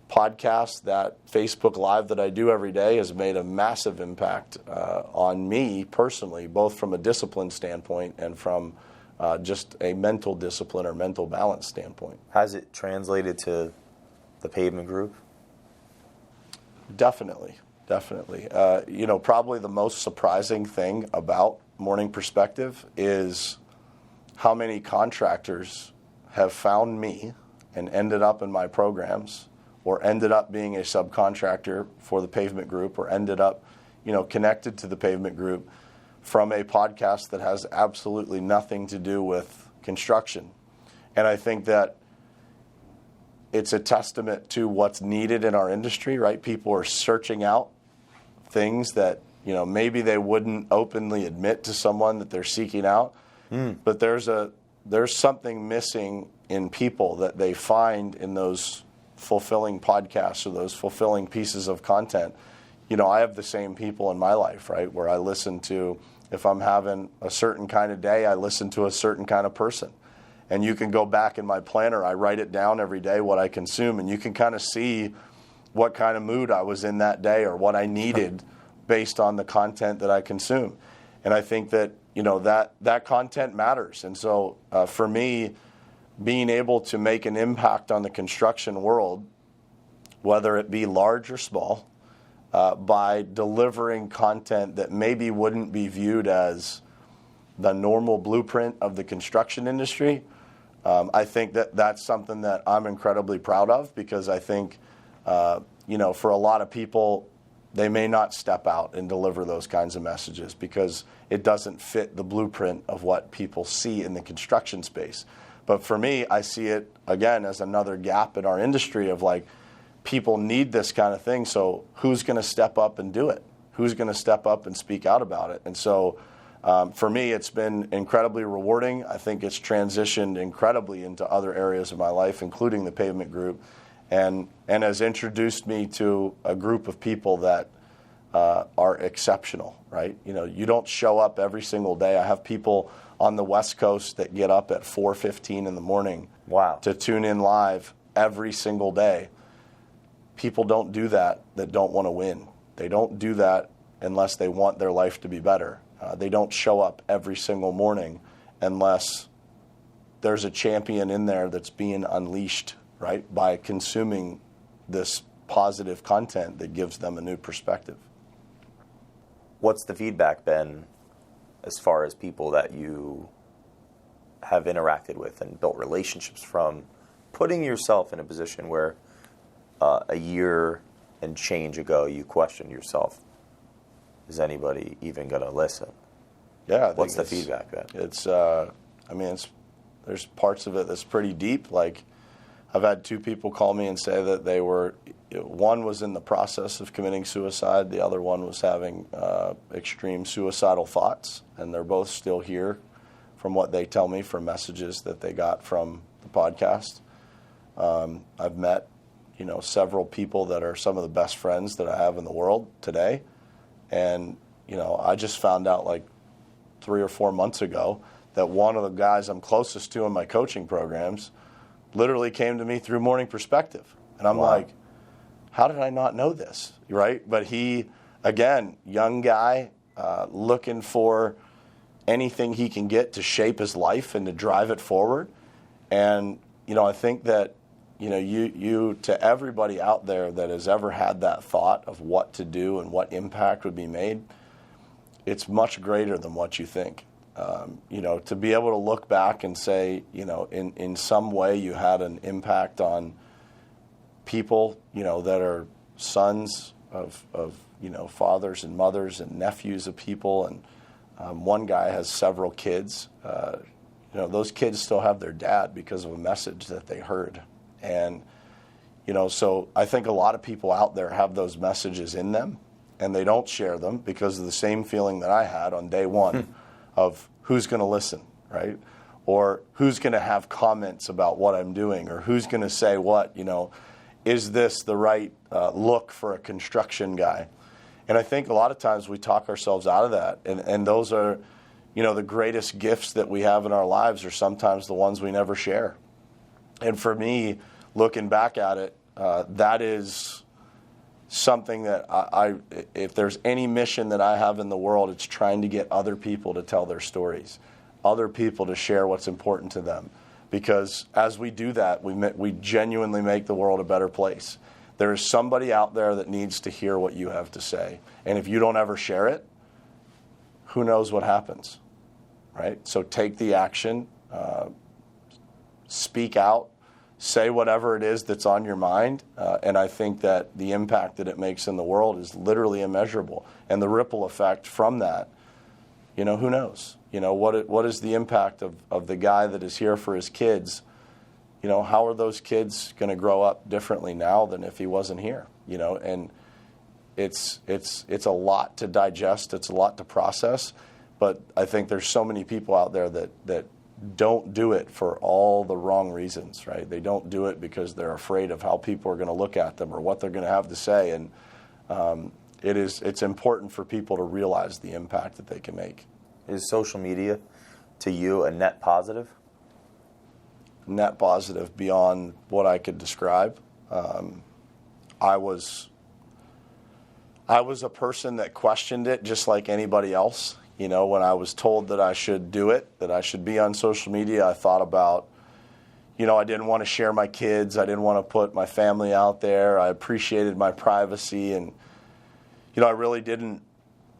podcast, that Facebook Live that I do every day has made a massive impact on me personally, both from a discipline standpoint and from just a mental discipline or mental balance standpoint. Has it translated to the Pavement Group? Definitely. Probably the most surprising thing about Morning Perspective is how many contractors have found me and ended up in my programs, or ended up being a subcontractor for the Pavement Group, or ended up, connected to the Pavement Group from a podcast that has absolutely nothing to do with construction. And I think that it's a testament to what's needed in our industry, right? People are searching out things that maybe they wouldn't openly admit to someone that they're seeking out, but there's something missing in people that they find in those fulfilling podcasts or those fulfilling pieces of content. I have the same people in my life, right, where I listen to, if I'm having a certain kind of day, I listen to a certain kind of person. And you can go back in my planner, I write it down every day, what I consume, and you can kind of see what kind of mood I was in that day or what I needed based on the content that I consume. And I think that, that content matters. And so for me, being able to make an impact on the construction world, whether it be large or small, by delivering content that maybe wouldn't be viewed as the normal blueprint of the construction industry, I think that that's something that I'm incredibly proud of, because I think, for a lot of people, they may not step out and deliver those kinds of messages because it doesn't fit the blueprint of what people see in the construction space. But for me, I see it, again, as another gap in our industry of people need this kind of thing, so who's going to step up and do it? Who's going to step up and speak out about it? And so for me, it's been incredibly rewarding. I think it's transitioned incredibly into other areas of my life, including the pavement group, and has introduced me to a group of people that are exceptional, right? You don't show up every single day. I have people on the West Coast that get up at 4:15 in the morning to tune in live every single day. People don't do that don't want to win. They don't do that unless they want their life to be better. They don't show up every single morning unless there's a champion in there that's being unleashed, right, by consuming this positive content that gives them a new perspective. What's the feedback been as far as people that you have interacted with and built relationships from, putting yourself in a position where a year and change ago you questioned yourself, is anybody even going to listen? Yeah. What's the feedback been? There's parts of it that's pretty deep. Like, I've had two people call me and say that one was in the process of committing suicide, the other one was having extreme suicidal thoughts, and they're both still here from what they tell me from messages that they got from the podcast. I've met, several people that are some of the best friends that I have in the world today, and, I just found out 3 or 4 months ago that one of the guys I'm closest to in my coaching programs literally came to me through Morning Perspective. And I'm like, how did I not know this, right? But he, again, young guy, looking for anything he can get to shape his life and to drive it forward. And, I think that, you to everybody out there that has ever had that thought of what to do and what impact would be made, it's much greater than what you think. To be able to look back and say, in some way you had an impact on people, that are sons of fathers and mothers and nephews of people. And one guy has several kids. Those kids still have their dad because of a message that they heard. And, so I think a lot of people out there have those messages in them, and they don't share them because of the same feeling that I had on day one of who's going to listen, right? Or who's going to have comments about what I'm doing, or who's going to say what, is this the right look for a construction guy? And I think a lot of times we talk ourselves out of that, and those are, the greatest gifts that we have in our lives are sometimes the ones we never share. And for me, looking back at it, that is something that if there's any mission that I have in the world, it's trying to get other people to tell their stories, other people to share what's important to them. Because as we do that, we genuinely make the world a better place. There is somebody out there that needs to hear what you have to say. And if you don't ever share it, who knows what happens, right? So take the action, speak out, say whatever it is that's on your mind, and I think that the impact that it makes in the world is literally immeasurable. And the ripple effect from that, who knows? What is the impact of the guy that is here for his kids? How are those kids going to grow up differently now than if he wasn't here? And it's a lot to digest. It's a lot to process. But I think there's so many people out there that don't do it for all the wrong reasons, right? They don't do it because they're afraid of how people are going to look at them or what they're going to have to say. And it's important for people to realize the impact that they can make. Is social media, to you, a net positive? Net positive beyond what I could describe. I was a person that questioned it just like anybody else. You know, when I was told that I should do it, that I should be on social media, I thought about, you know, I didn't want to share my kids. I didn't want to put my family out there. I appreciated my privacy. And, you know,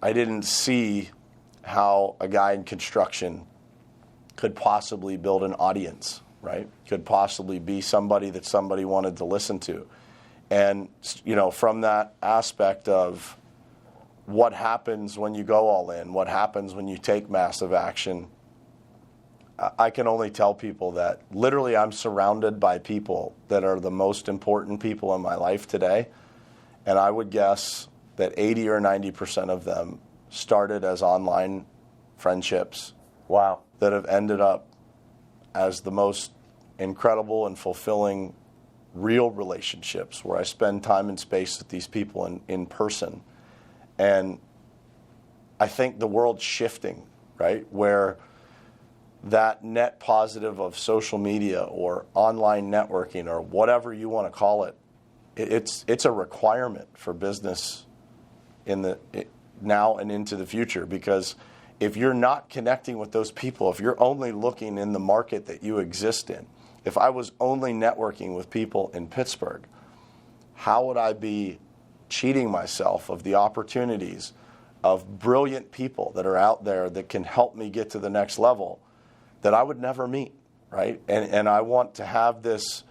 I didn't see how a guy in construction could possibly build an audience, right? Could possibly be somebody that somebody wanted to listen to. And, you know, from that aspect of what happens when you go all in, what happens when you take massive action, I can only tell people that literally I'm surrounded by people that are the most important people in my life today. And I would guess that 80 or 90% of them started as online friendships. Wow. That have ended up as the most incredible and fulfilling real relationships where I spend time and space with these people in person. And I think the world's shifting, right? Where that net positive of social media or online networking or whatever you want to call it, it's a requirement for business now and into the future. Because if you're not connecting with those people, if you're only looking in the market that you exist in, if I was only networking with people in Pittsburgh, how would I be cheating myself of the opportunities of brilliant people that are out there that can help me get to the next level that I would never meet, right? And I want to have this,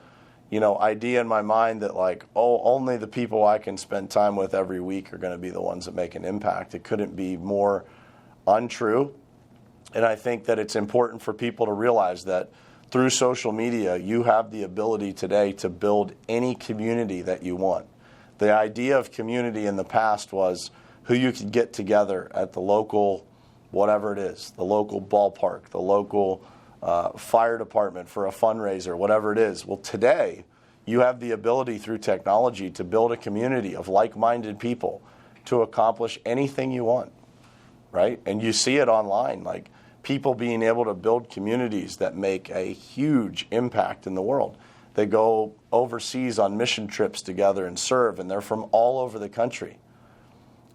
you know, idea in my mind that like, oh, only the people I can spend time with every week are going to be the ones that make an impact. It couldn't be more untrue. And I think that it's important for people to realize that through social media, you have the ability today to build any community that you want. The idea of community in the past was who you could get together at the local, whatever it is, the local ballpark, the local fire department for a fundraiser, whatever it is. Well, today, you have the ability through technology to build a community of like-minded people to accomplish anything you want, right? And you see it online, like people being able to build communities that make a huge impact in the world. They go overseas on mission trips together and serve, and they're from all over the country.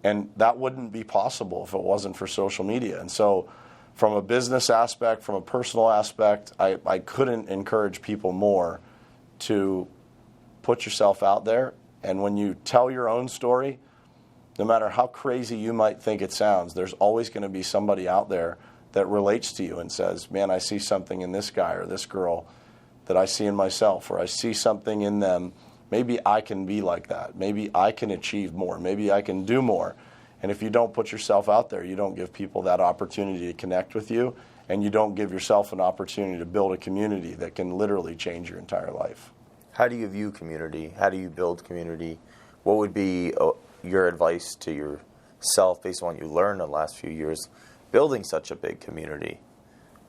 And that wouldn't be possible if it wasn't for social media. And so from a business aspect, from a personal aspect, I couldn't encourage people more to put yourself out there. And when you tell your own story, no matter how crazy you might think it sounds, there's always going to be somebody out there that relates to you and says, man, I see something in this guy or this girl that I see in myself, or I see something in them. Maybe I can be like that. Maybe I can achieve more. Maybe I can do more. And if you don't put yourself out there, you don't give people that opportunity to connect with you, and you don't give yourself an opportunity to build a community that can literally change your entire life. How do you view community? How do you build community? What would be your advice to yourself based on what you learned in the last few years building such a big community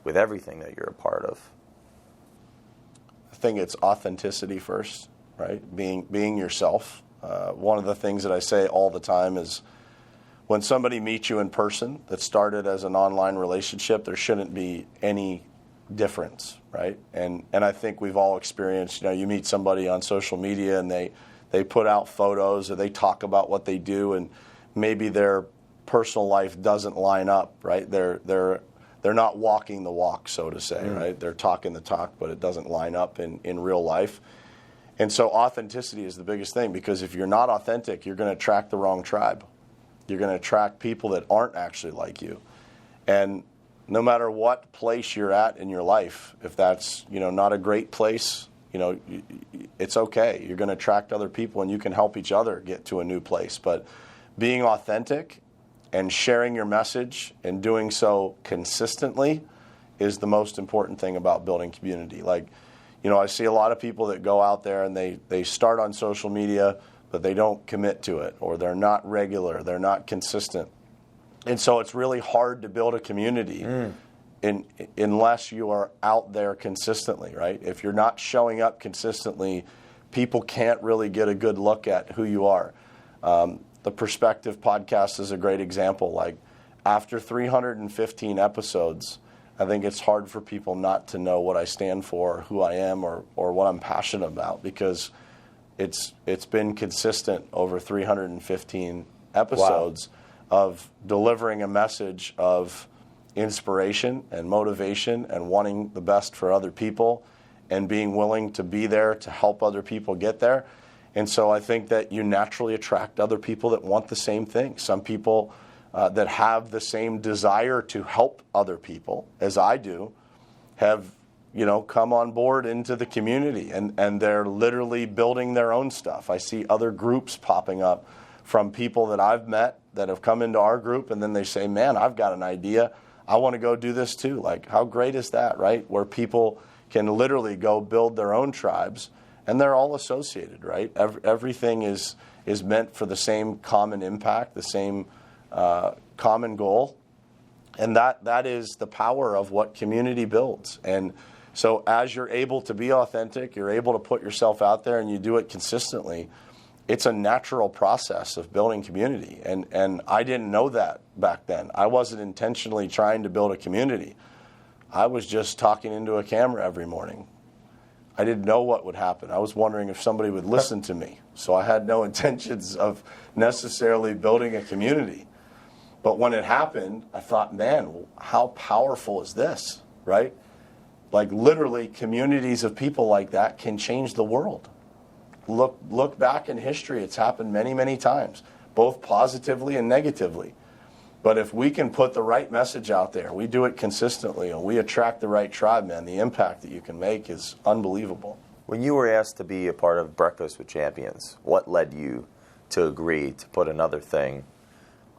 with everything that you're a part of? I think it's authenticity first, right? Being yourself. One of the things that I say all the time is when somebody meets you in person that started as an online relationship, there shouldn't be any difference, right? And I think we've all experienced, you know, you meet somebody on social media and they put out photos or they talk about what they do, and maybe their personal life doesn't line up, right? They're not walking the walk, so to say, right? They're talking the talk, but it doesn't line up in real life. And so authenticity is the biggest thing, because if you're not authentic, you're going to attract the wrong tribe. You're going to attract people that aren't actually like you. And no matter what place you're at in your life, if that's, you know, not a great place, you know, it's okay. You're going to attract other people, and you can help each other get to a new place. But being authentic and sharing your message and doing so consistently is the most important thing about building community. Like, you know, I see a lot of people that go out there and they start on social media, but they don't commit to it, or they're not regular, they're not consistent. And so it's really hard to build a community unless you are out there consistently, right? If you're not showing up consistently, people can't really get a good look at who you are. The Perspective podcast is a great example. Like, after 315 episodes, I think it's hard for people not to know what I stand for, who I am, or what I'm passionate about, because it's been consistent over 315 episodes of delivering a message of inspiration and motivation and wanting the best for other people and being willing to be there to help other people get there. And so I think that you naturally attract other people that want the same thing. Some people that have the same desire to help other people as I do have, come on board into the community, and they're literally building their own stuff. I see other groups popping up from people that I've met that have come into our group, and then they say, man, I've got an idea. I want to go do this too. Like, how great is that, right? Where people can literally go build their own tribes, and they're all associated, right? Everything is meant for the same common impact, the same common goal. And that is the power of what community builds. And so as you're able to be authentic, you're able to put yourself out there, and you do it consistently, it's a natural process of building community. And I didn't know that back then. I wasn't intentionally trying to build a community. I was just talking into a camera every morning. I didn't know what would happen. I was wondering if somebody would listen to me. So I had no intentions of necessarily building a community. But when it happened, I thought, man, how powerful is this, right? Like, literally, communities of people like that can change the world. Look back in history. It's happened many, many times, both positively and negatively. But if we can put the right message out there, we do it consistently, and we attract the right tribe, man, the impact that you can make is unbelievable. When you were asked to be a part of Breakfast with Champions, what led you to agree to put another thing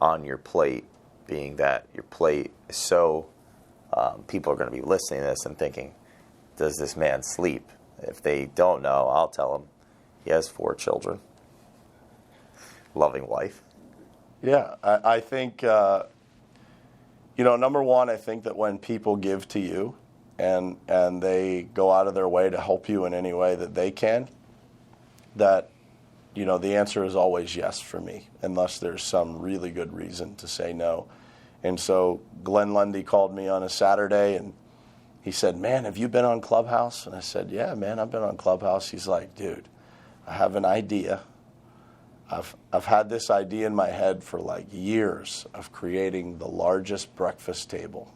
on your plate, being that your plate is so, people are going to be listening to this and thinking, does this man sleep? If they don't know, I'll tell them he has 4 children, loving wife. Yeah, I think, number one, I think that when people give to you and they go out of their way to help you in any way that they can, that, the answer is always yes for me, unless there's some really good reason to say no. And so Glenn Lundy called me on a Saturday, and he said, man, have you been on Clubhouse? And I said, yeah, man, I've been on Clubhouse. He's like, dude, I have an idea. I've had this idea in my head for like years of creating the largest breakfast table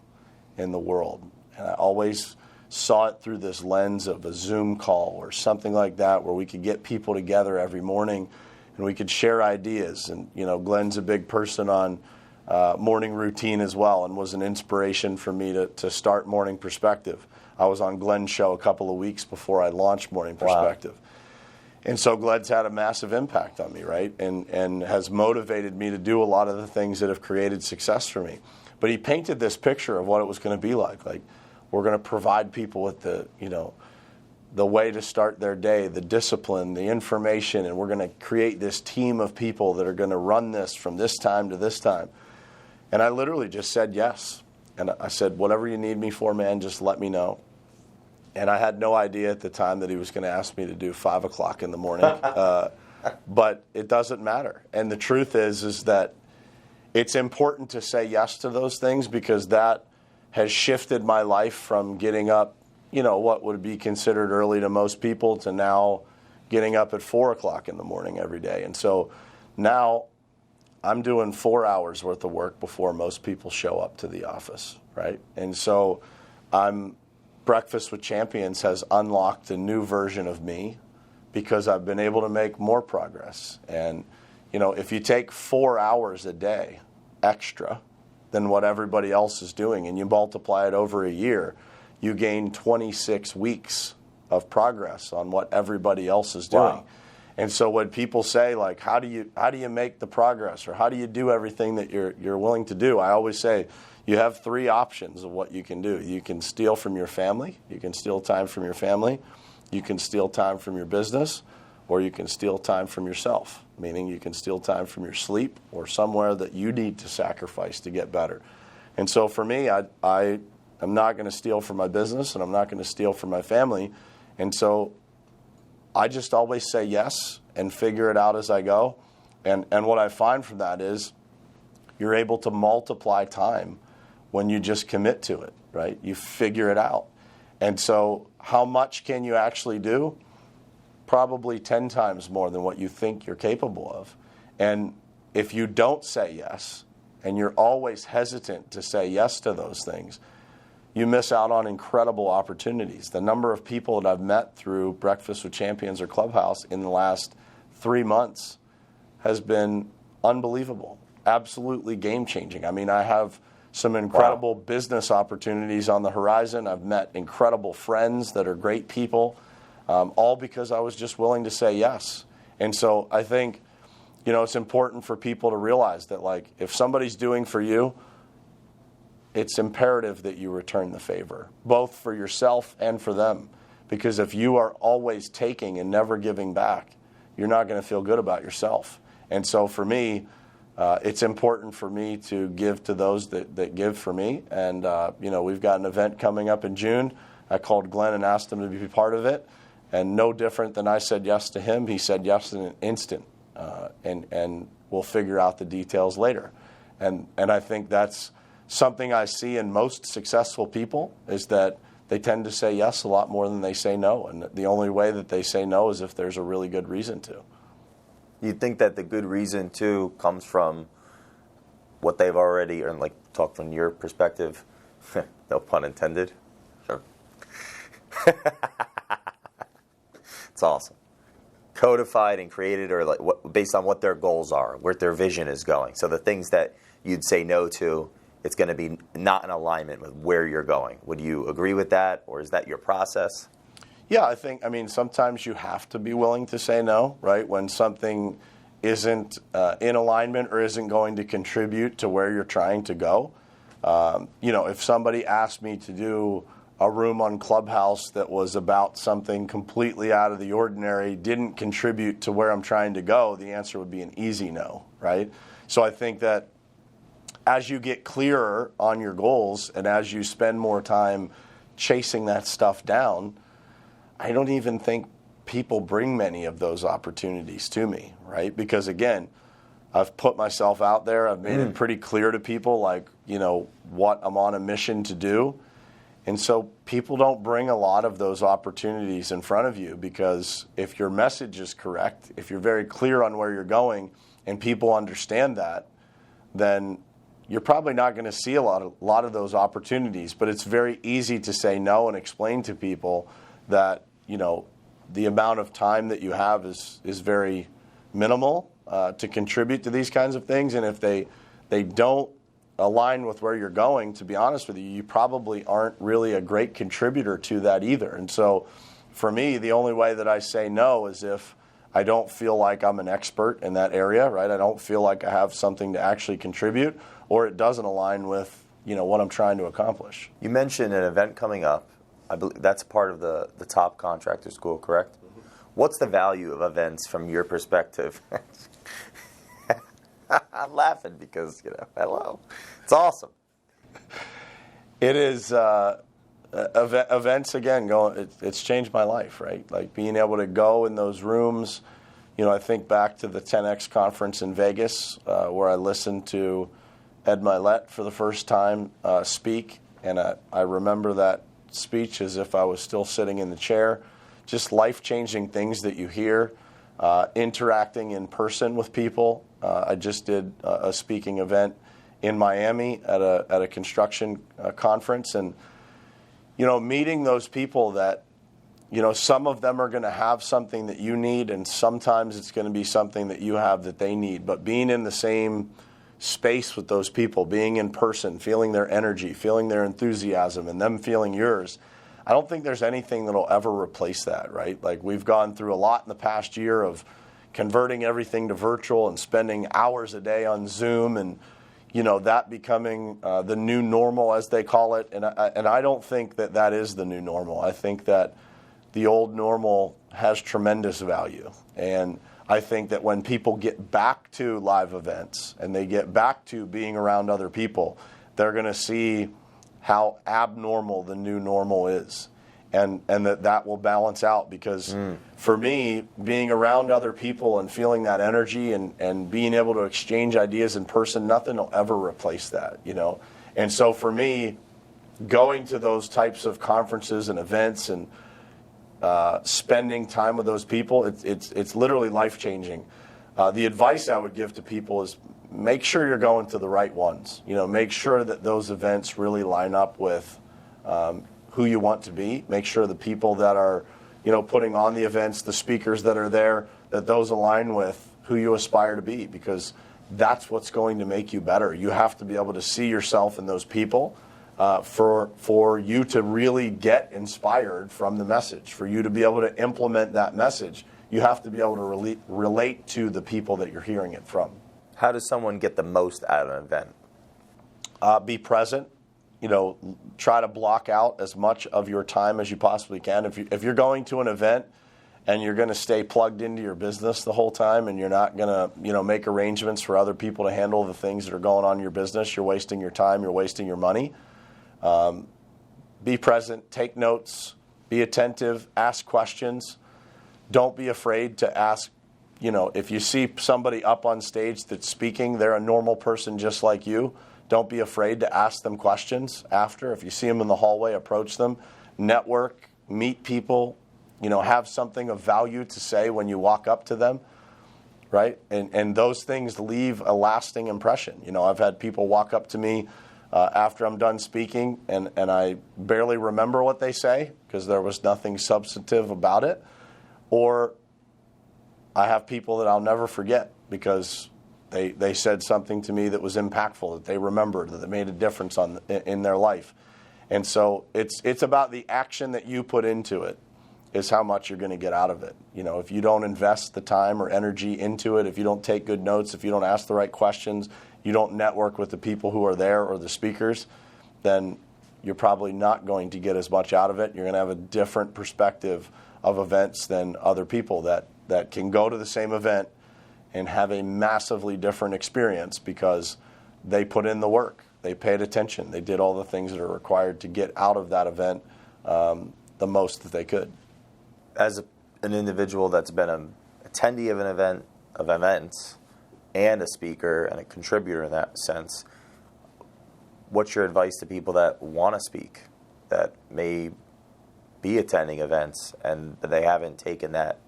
in the world. And I always saw it through this lens of a Zoom call or something like that, where we could get people together every morning and we could share ideas. And, Glenn's a big person on morning routine as well, and was an inspiration for me to start Morning Perspective. I was on Glenn's show a couple of weeks before I launched Morning Perspective. Wow. And so Glenn's had a massive impact on me, right? And has motivated me to do a lot of the things that have created success for me. But he painted this picture of what it was going to be like. Like, we're going to provide people with the way to start their day, the discipline, the information, and we're going to create this team of people that are going to run this from this time to this time. And I literally just said yes. And I said, whatever you need me for, man, just let me know. And I had no idea at the time that he was going to ask me to do 5 o'clock in the morning. But it doesn't matter. And the truth is that it's important to say yes to those things, because that has shifted my life from getting up, what would be considered early to most people, to now getting up at 4 o'clock in the morning every day. And so now I'm doing 4 hours worth of work before most people show up to the office, right? And so Breakfast with Champions has unlocked a new version of me, because I've been able to make more progress. And, if you take 4 hours a day extra than what everybody else is doing, and you multiply it over a year, you gain 26 weeks of progress on what everybody else is doing. Wow. And so when people say, like, how do you make the progress, or how do you do everything that you're willing to do, I always say, you have 3 options of what you can do. You can steal from your family. You can steal time from your family. You can steal time from your business, or you can steal time from yourself. meaning you can steal time from your sleep or somewhere that you need to sacrifice to get better. And so for me, I am not going to steal from my business, and I'm not going to steal from my family. And so I just always say yes and figure it out as I go. And what I find from that is you're able to multiply time when you just commit to it, right? You figure it out. And so how much can you actually do? Probably 10 times more than what you think you're capable of. And if you don't say yes, and you're always hesitant to say yes to those things, you miss out on incredible opportunities. The number of people that I've met through Breakfast with Champions or Clubhouse in the last 3 months has been unbelievable, absolutely game-changing. I mean, I have some incredible business opportunities on the horizon. I've met incredible friends that are great people, all because I was just willing to say yes. And so I think, it's important for people to realize that, like, if somebody's doing for you, it's imperative that you return the favor, both for yourself and for them. Because if you are always taking and never giving back, you're not going to feel good about yourself. And so for me, it's important for me to give to those that give for me. And, we've got an event coming up in June. I called Glenn and asked him to be part of it. And no different than I said yes to him, he said yes in an instant. And we'll figure out the details later. And I think that's something I see in most successful people, is that they tend to say yes a lot more than they say no. And the only way that they say no is if there's a really good reason to. You think that the good reason, too, comes from what they've already, or like talk from your perspective, no pun intended. Sure. It's awesome. Codified and created, or like based on what their goals are, where their vision is going. So the things that you'd say no to, it's going to be not in alignment with where you're going. Would you agree with that, or is that your process? Yeah, I mean, sometimes you have to be willing to say no, right? When something isn't in alignment or isn't going to contribute to where you're trying to go. If somebody asked me to do a room on Clubhouse that was about something completely out of the ordinary, didn't contribute to where I'm trying to go, the answer would be an easy no, right? So I think that as you get clearer on your goals and as you spend more time chasing that stuff down, I don't even think people bring many of those opportunities to me, right? Because again, I've put myself out there. I've made it pretty clear to people, like, what I'm on a mission to do. And so people don't bring a lot of those opportunities in front of you, because if your message is correct, if you're very clear on where you're going and people understand that, then you're probably not going to see a lot of those opportunities. But it's very easy to say no and explain to people that, the amount of time that you have is very minimal to contribute to these kinds of things. And if they don't align with where you're going, to be honest with you, you probably aren't really a great contributor to that either. And so for me, the only way that I say no is if I don't feel like I'm an expert in that area, right? I don't feel like I have something to actually contribute, or it doesn't align with, what I'm trying to accomplish. You mentioned an event coming up. I believe that's part of the top contractor school, correct? Mm-hmm. What's the value of events from your perspective? I'm laughing because, hello. It's awesome. It is, events, again, it's changed my life, right? Like being able to go in those rooms. I think back to the 10X conference in Vegas, where I listened to Ed Milet for the first time speak. And I remember that speech as if I was still sitting in the chair. Just life-changing things that you hear, interacting in person with people. I just did a speaking event in Miami at a construction conference, and meeting those people that some of them are going to have something that you need, and sometimes it's going to be something that you have that they need. But being in the same space with those people, being in person, feeling their energy, feeling their enthusiasm, and them feeling yours, I don't think there's anything that'll ever replace that, right? Like, we've gone through a lot in the past year of converting everything to virtual and spending hours a day on Zoom, and that becoming the new normal, as they call it. And I don't think that is the new normal. I think that the old normal has tremendous value, and I think that when people get back to live events and they get back to being around other people, they're going to see how abnormal the new normal is. And that will balance out, because for me, being around other people and feeling that energy and being able to exchange ideas in person, nothing will ever replace that, you know. And so for me, going to those types of conferences and events and spending time with those people, it's literally life-changing. The advice I would give to people is make sure you're going to the right ones. You know, make sure that those events really line up with who you want to be. Make sure the people that are, you know, putting on the events, the speakers that are there, that those align with who you aspire to be, because that's what's going to make you better. You have to be able to see yourself in those people for you to really get inspired from the message, for you to be able to implement that message. You have to be able to relate to the people that you're hearing it from. How does someone get the most out of an event? Be present. You know, try to block out as much of your time as you possibly can. If you're going to an event and you're going to stay plugged into your business the whole time, and you're not going to, you know, make arrangements for other people to handle the things that are going on in your business, you're wasting your time, you're wasting your money. Be present, take notes, be attentive, ask questions. Don't be afraid to ask. You know, if you see somebody up on stage that's speaking, they're a normal person just like you. Don't be afraid to ask them questions after. If you see them in the hallway, approach them, network, meet people, you know, have something of value to say when you walk up to them, right? And those things leave a lasting impression. You know, I've had people walk up to me after I'm done speaking, and I barely remember what they say because there was nothing substantive about it. Or I have people that I'll never forget because they said something to me that was impactful, that they remembered, that made a difference in their life. And so it's about the action that you put into it is how much you're going to get out of it. You know, if you don't invest the time or energy into it, if you don't take good notes, if you don't ask the right questions, you don't network with the people who are there or the speakers, then you're probably not going to get as much out of it. You're going to have a different perspective of events than other people that can go to the same event and have a massively different experience because they put in the work. They paid attention. They did all the things that are required to get out of that event the most that they could. As an individual that's been an attendee of an event, of events, and a speaker and a contributor in that sense, what's your advice to people that want to speak, that may be attending events and they haven't taken that?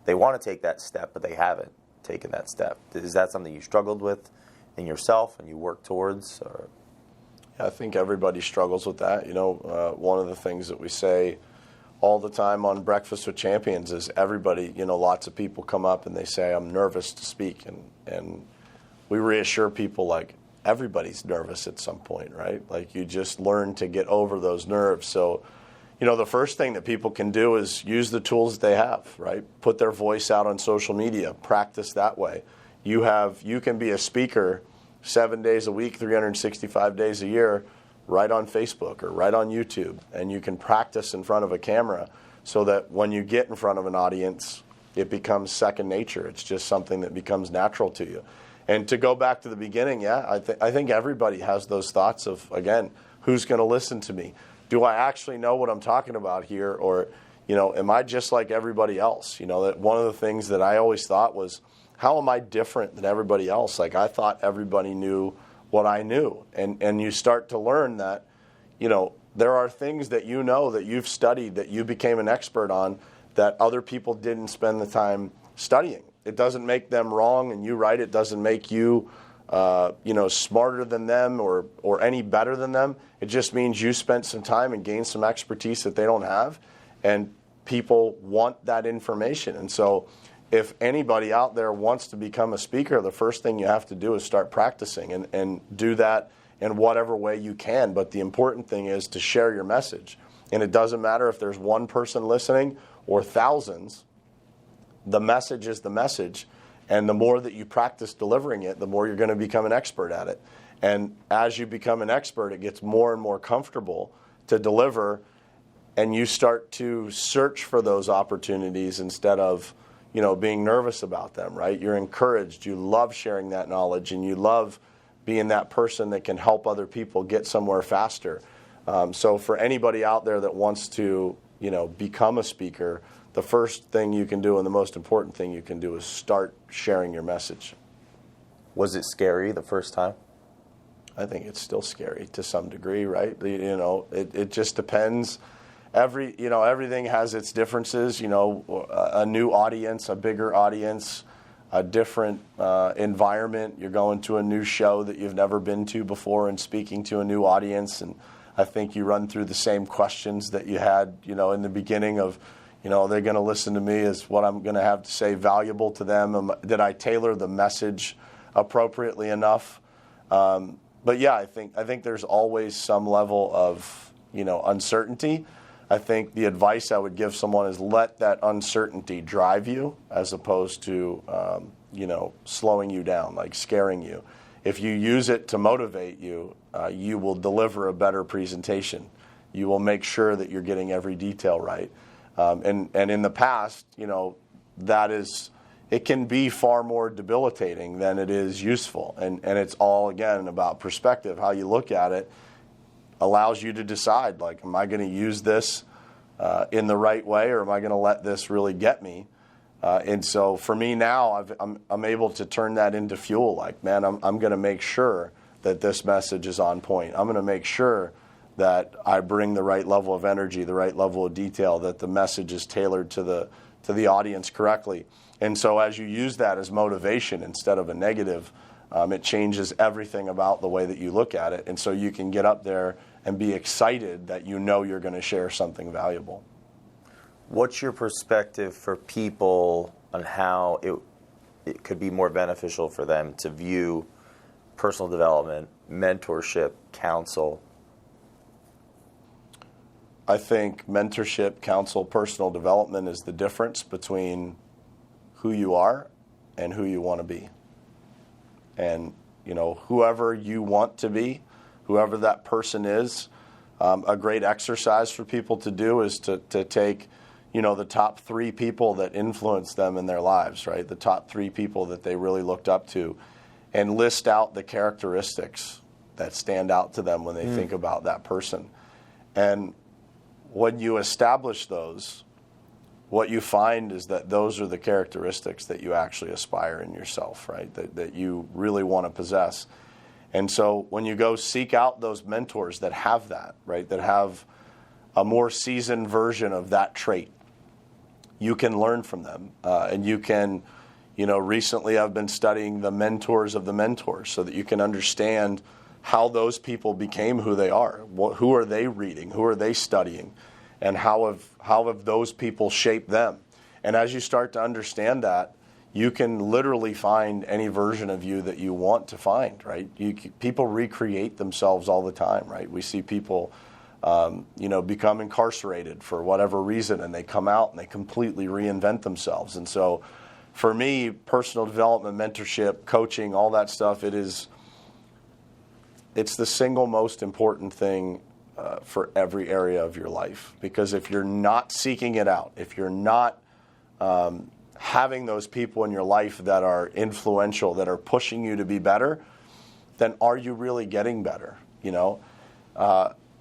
They want to take that step, but they haven't taken that step. Is that something you struggled with in yourself and you work towards? Or? I think everybody struggles with that. You know, one of the things that we say all the time on Breakfast with Champions is everybody, you know, lots of people come up and they say, I'm nervous to speak. And we reassure people, like, everybody's nervous at some point, right? Like, you just learn to get over those nerves. So, you know, the first thing that people can do is use the tools that they have, right? Put their voice out on social media, practice that way. You can be a speaker 7 days a week, 365 days a year, right on Facebook or right on YouTube, and you can practice in front of a camera so that when you get in front of an audience, it becomes second nature. It's just something that becomes natural to you. And to go back to the beginning, I think everybody has those thoughts of, again, who's going to listen to me? Do I actually know what I'm talking about here? Or, you know, am I just like everybody else? You know, that one of the things that I always thought was, how am I different than everybody else? Like, I thought everybody knew what I knew. And you start to learn that, you know, there are things that you know, that you've studied, that you became an expert on, that other people didn't spend the time studying. It doesn't make them wrong and you right. It doesn't make you, you know, smarter than them or any better than them. It just means you spent some time and gained some expertise that they don't have. And people want that information. And so if anybody out there wants to become a speaker, the first thing you have to do is start practicing and do that in whatever way you can. But the important thing is to share your message. And it doesn't matter if there's one person listening or thousands. The message is the message. And the more that you practice delivering it, the more you're going to become an expert at it. And as you become an expert, it gets more and more comfortable to deliver. And you start to search for those opportunities instead of, being nervous about them, right? You're encouraged. You love sharing that knowledge, and you love being that person that can help other people get somewhere faster. So for anybody out there that wants to, become a speaker, the first thing you can do and the most important thing you can do is start sharing your message. Was it scary the first time? I think it's still scary to some degree, right? It just depends. Everything has its differences. A new audience, a bigger audience, a different environment. You're going to a new show that you've never been to before and speaking to a new audience. And I think you run through the same questions that you had, in the beginning of, are they going to listen to me? Is what I'm going to have to say valuable to them? Did I tailor the message appropriately enough? But yeah, I think there's always some level of, uncertainty. I think the advice I would give someone is let that uncertainty drive you as opposed to, slowing you down, like scaring you. If you use it to motivate you, you will deliver a better presentation. You will make sure that you're getting every detail right. And in the past, it can be far more debilitating than it is useful. And it's all, again, about perspective. How you look at it allows you to decide, like, am I going to use this in the right way, or am I going to let this really get me? And so for me now, I'm able to turn that into fuel. Like, man, I'm going to make sure that this message is on point. I'm going to make sure that I bring the right level of energy, the right level of detail, that the message is tailored to the audience correctly. And so as you use that as motivation instead of a negative, it changes everything about the way that you look at it. And so you can get up there and be excited that you're going to share something valuable. What's your perspective for people on how it could be more beneficial for them to view personal development, mentorship, counsel? I think mentorship, counsel, personal development is the difference between who you are and who you want to be. And, whoever you want to be, whoever that person is, a great exercise for people to do is to take, the top 3 people that influenced them in their lives, right? The top 3 people that they really looked up to, and list out the characteristics that stand out to them when they think about that person. And when you establish those, what you find is that those are the characteristics that you actually aspire in yourself, right? That you really want to possess. And so when you go seek out those mentors that have that, right, that have a more seasoned version of that trait, you can learn from them. And you can, recently I've been studying the mentors of the mentors so that you can understand how those people became who they are. Who are they reading? Who are they studying? And how have those people shaped them? And as you start to understand that, you can literally find any version of you that you want to find, right? People recreate themselves all the time, right? We see people, become incarcerated for whatever reason, and they come out and they completely reinvent themselves. And so for me, personal development, mentorship, coaching, all that stuff, it's the single most important thing for every area of your life. Because if you're not seeking it out, if you're not having those people in your life that are influential, that are pushing you to be better, then are you really getting better?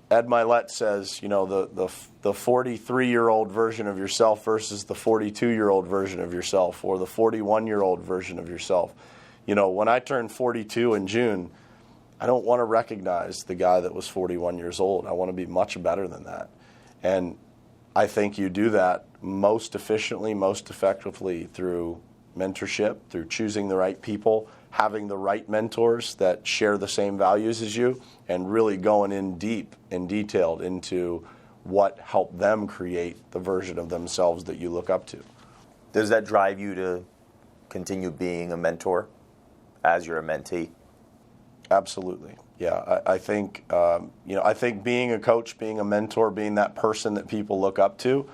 Ed Milet says, the 43-year-old version of yourself versus the 42-year-old version of yourself, or the 41-year-old version of yourself. When I turned 42 in June, I don't want to recognize the guy that was 41 years old. I want to be much better than that. And I think you do that most efficiently, most effectively through mentorship, through choosing the right people, having the right mentors that share the same values as you, and really going in deep and detailed into what helped them create the version of themselves that you look up to. Does that drive you to continue being a mentor as you're a mentee? Absolutely. Yeah, I think I think being a coach, being a mentor, being that person that people look up to,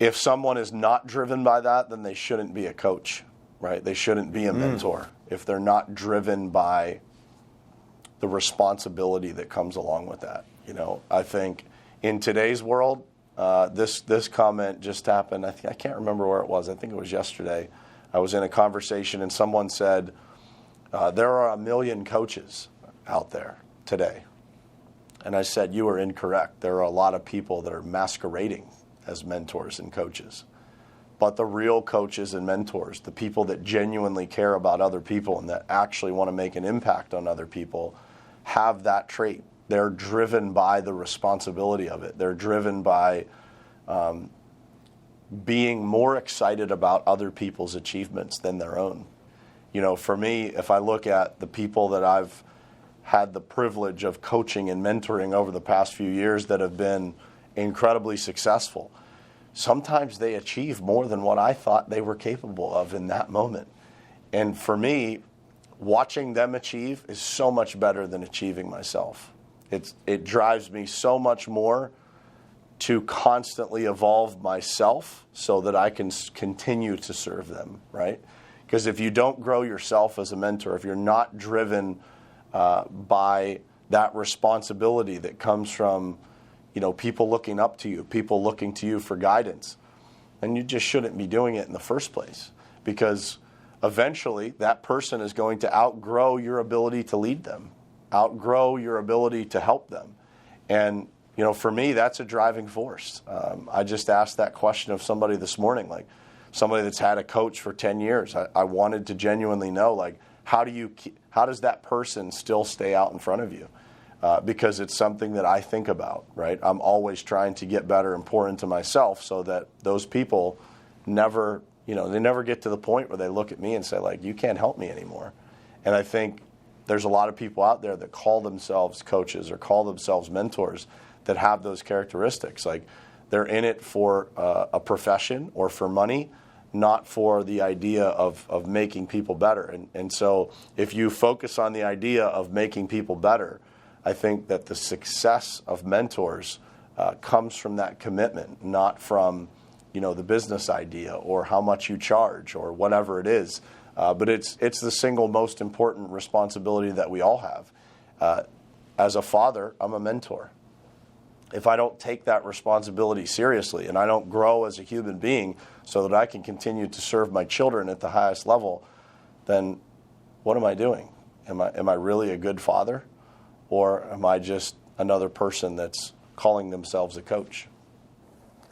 if someone is not driven by that, then they shouldn't be a coach, right? They shouldn't be a mentor if they're not driven by the responsibility that comes along with that. I think in today's world, This comment just happened. I can't remember where it was. I think it was yesterday. I was in a conversation and someone said, there are 1 million coaches out there today. And I said, you are incorrect. There are a lot of people that are masquerading as mentors and coaches. But the real coaches and mentors, the people that genuinely care about other people and that actually want to make an impact on other people, have that trait. They're driven by the responsibility of it. They're driven by being more excited about other people's achievements than their own. You know, for me, if I look at the people that I've had the privilege of coaching and mentoring over the past few years that have been incredibly successful, sometimes they achieve more than what I thought they were capable of in that moment. And for me, watching them achieve is so much better than achieving myself. It drives me so much more to constantly evolve myself so that I can continue to serve them, right? Because if you don't grow yourself as a mentor, if you're not driven by that responsibility that comes from, you know, people looking up to you, people looking to you for guidance, then you just shouldn't be doing it in the first place, because eventually that person is going to outgrow your ability to lead them, outgrow your ability to help them. And, you know, for me, that's a driving force. I just asked that question of somebody this morning, like somebody that's had a coach for 10 years. I wanted to genuinely know, like, how does that person still stay out in front of you? Because it's something that I think about, right? I'm always trying to get better and pour into myself so that those people never, you know, they never get to the point where they look at me and say, like, you can't help me anymore. And I think there's a lot of people out there that call themselves coaches or call themselves mentors that have those characteristics. Like, they're in it for a profession or for money, not for the idea of making people better. And so if you focus on the idea of making people better, I think that the success of mentors comes from that commitment, not from, you know, the business idea or how much you charge or whatever it is. But it's the single most important responsibility that we all have. As a father, I'm a mentor. If I don't take that responsibility seriously and I don't grow as a human being so that I can continue to serve my children at the highest level, then what am I doing? Am I really a good father? Or am I just another person that's calling themselves a coach?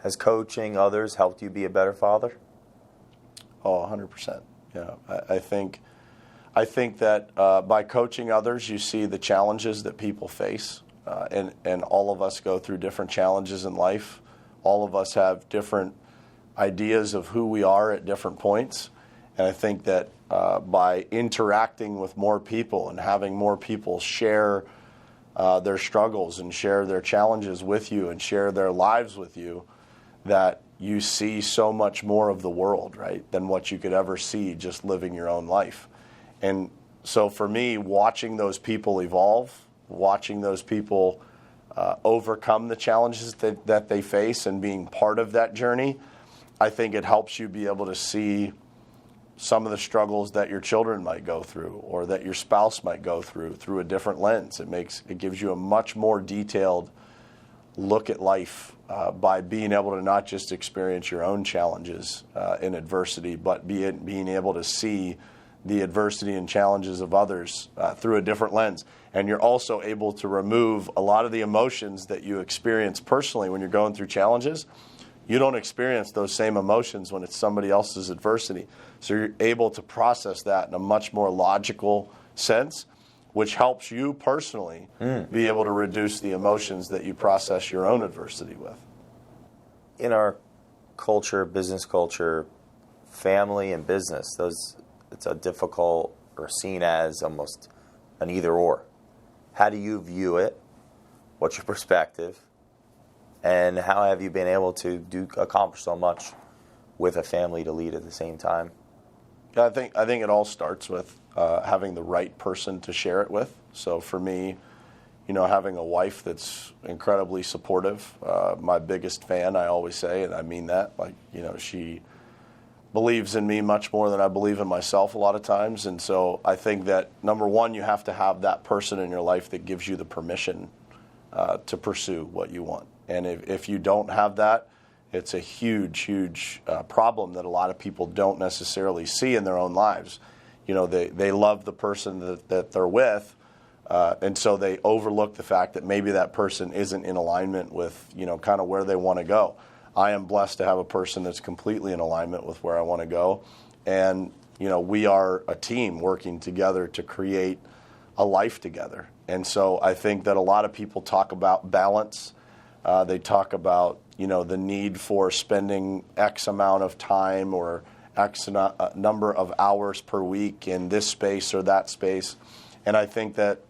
Has coaching others helped you be a better father? Oh, 100%. Yeah, I think that by coaching others, you see the challenges that people face, and all of us go through different challenges in life. All of us have different ideas of who we are at different points, and I think that by interacting with more people and having more people share their struggles and share their challenges with you and share their lives with you, that you see so much more of the world, right, than what you could ever see just living your own life. And so for me, watching those people evolve, watching those people overcome the challenges that they face and being part of that journey, I think it helps you be able to see some of the struggles that your children might go through or that your spouse might go through a different lens. It gives you a much more detailed look at life by being able to not just experience your own challenges in adversity, but being able to see the adversity and challenges of others through a different lens. And you're also able to remove a lot of the emotions that you experience personally when you're going through challenges. You don't experience those same emotions when it's somebody else's adversity. So you're able to process that in a much more logical sense, which helps you personally be able to reduce the emotions that you process your own adversity with. In our culture, business culture, family and business, it's a difficult or seen as almost an either or. How do you view it? What's your perspective? And how have you been able to accomplish so much with a family to lead at the same time? I think it all starts with having the right person to share it with. So for me, you know, having a wife that's incredibly supportive, my biggest fan, I always say, and I mean that. Like, you know, she believes in me much more than I believe in myself a lot of times. And so I think that, number one, you have to have that person in your life that gives you the permission to pursue what you want. And if you don't have that, it's a huge problem that a lot of people don't necessarily see in their own lives. They love the person that they're with, and so they overlook the fact that maybe that person isn't in alignment with, kind of where they want to go. I am blessed to have a person that's completely in alignment with where I want to go. And, we are a team working together to create a life together. And so I think that a lot of people talk about balance. They talk about, the need for spending X amount of time or X number of hours per week in this space or that space. And I think that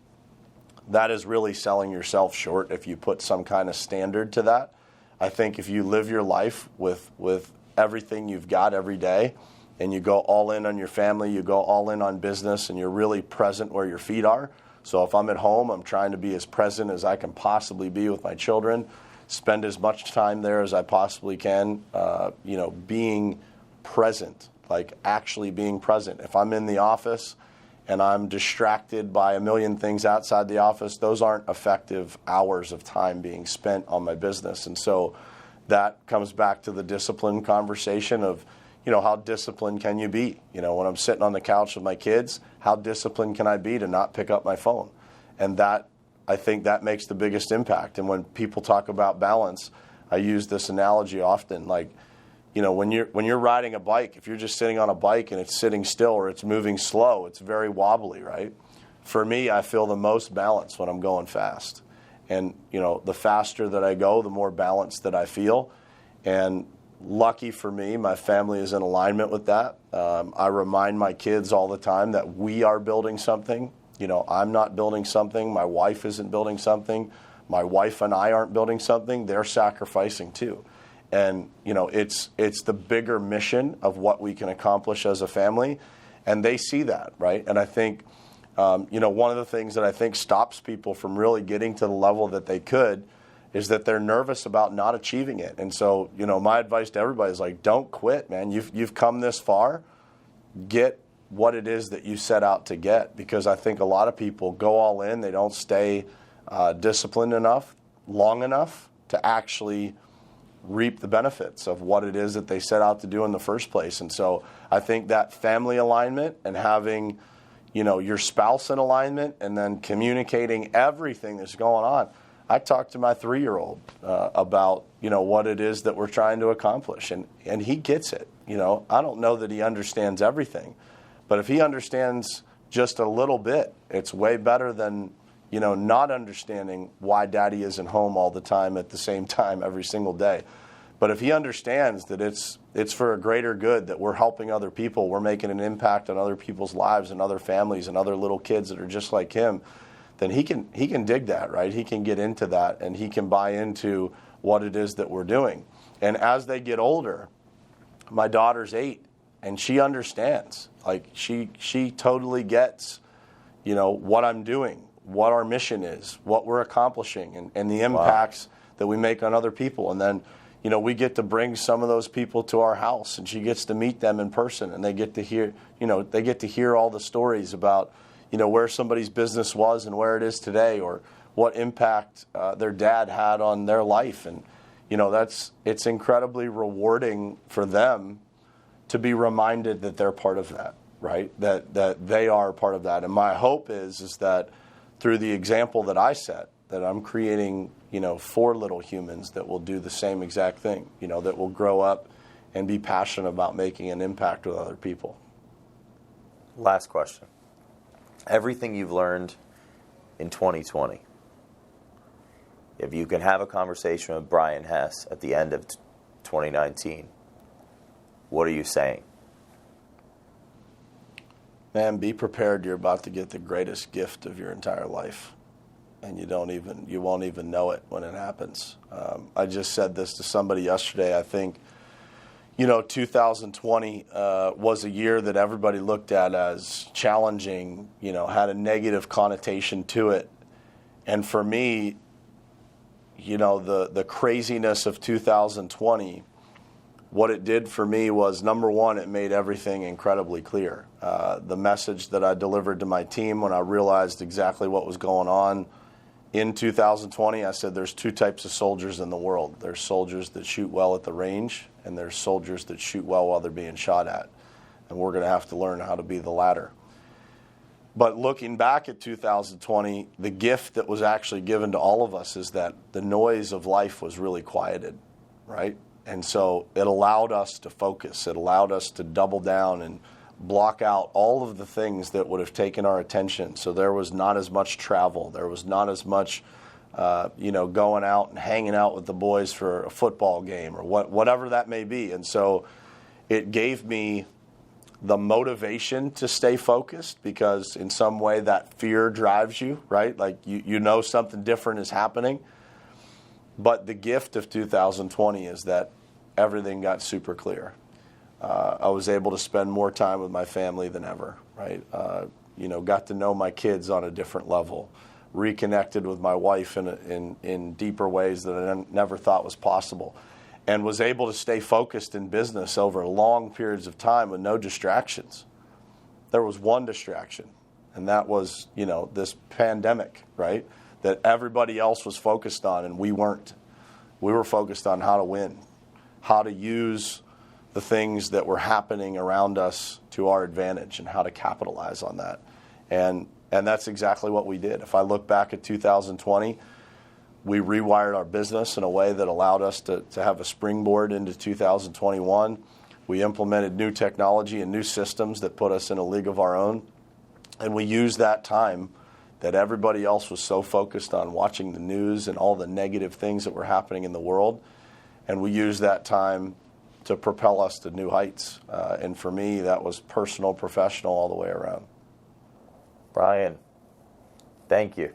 is really selling yourself short if you put some kind of standard to that. I think if you live your life with everything you've got every day, and you go all in on your family, you go all in on business, and you're really present where your feet are. So if I'm at home, I'm trying to be as present as I can possibly be with my children, spend as much time there as I possibly can, being present, like actually being present. If I'm in the office and I'm distracted by a million things outside the office, those aren't effective hours of time being spent on my business. And so that comes back to the discipline conversation of, how disciplined can you be? When I'm sitting on the couch with my kids, how disciplined can I be to not pick up my phone? And that, I think that makes the biggest impact. And when people talk about balance, I use this analogy often, like, when you're riding a bike, if you're just sitting on a bike and it's sitting still or it's moving slow, it's very wobbly, right? For me, I feel the most balance when I'm going fast. And, the faster that I go, the more balanced that I feel. And lucky for me, my family is in alignment with that. I remind my kids all the time that we are building something. I'm not building something. My wife isn't building something. My wife and I aren't building something. They're sacrificing too. And, it's the bigger mission of what we can accomplish as a family. And they see that, right? And I think, one of the things that I think stops people from really getting to the level that they could is that they're nervous about not achieving it. And so, my advice to everybody is like, don't quit, man. You've come this far. Get what it is that you set out to get. Because I think a lot of people go all in. They don't stay disciplined enough, long enough to actually reap the benefits of what it is that they set out to do in the first place. And so I think that family alignment and having, your spouse in alignment and then communicating everything that's going on. I talked to my 3-year-old about, what it is that we're trying to accomplish, and he gets it. I don't know that he understands everything, but if he understands just a little bit, it's way better than, not understanding why daddy isn't home all the time at the same time every single day. But if he understands that it's for a greater good, that we're helping other people, we're making an impact on other people's lives and other families and other little kids that are just like him, then he can dig that, right? He can get into that, and he can buy into what it is that we're doing. And as they get older, my daughter's 8, and she understands. Like, she totally gets, what I'm doing, what our mission is, what we're accomplishing, and the impacts that we make on other people. And then, we get to bring some of those people to our house, and she gets to meet them in person, and they get to hear, all the stories about, where somebody's business was and where it is today, or what impact their dad had on their life. And, it's incredibly rewarding for them to be reminded that they're part of that, right? That they are part of that. And my hope is that through the example that I set, that I'm creating, 4 little humans that will do the same exact thing, that will grow up and be passionate about making an impact with other people. Last question. Everything you've learned in 2020, if you can have a conversation with Brian Hess at the end of 2019, what are you saying? Man, be prepared. You're about to get the greatest gift of your entire life, and you won't even know it when it happens. I just said this to somebody yesterday. I think, 2020 was a year that everybody looked at as challenging, had a negative connotation to it. And for me, the craziness of 2020, what it did for me was, number one, it made everything incredibly clear. The message that I delivered to my team when I realized exactly what was going on in 2020, I said there's two types of soldiers in the world. There's soldiers that shoot well at the range, and there's soldiers that shoot well while they're being shot at. And we're going to have to learn how to be the latter. But looking back at 2020, the gift that was actually given to all of us is that the noise of life was really quieted, right? And so it allowed us to focus. It allowed us to double down and block out all of the things that would have taken our attention. So there was not as much travel. There was not as much, going out and hanging out with the boys for a football game or whatever that may be. And so it gave me the motivation to stay focused, because in some way that fear drives you, right? Like you know something different is happening. But the gift of 2020 is that everything got super clear. I was able to spend more time with my family than ever, right? Got to know my kids on a different level, reconnected with my wife in deeper ways that I never thought was possible, and was able to stay focused in business over long periods of time with no distractions. There was one distraction, and that was, this pandemic, right? That everybody else was focused on, and we weren't. We were focused on how to win, how to use the things that were happening around us to our advantage, and how to capitalize on that. And that's exactly what we did. If I look back at 2020, we rewired our business in a way that allowed us to have a springboard into 2021. We implemented new technology and new systems that put us in a league of our own. And we used that time that everybody else was so focused on watching the news and all the negative things that were happening in the world. And we used that time to propel us to new heights. And for me, that was personal, professional, all the way around. Brian, thank you.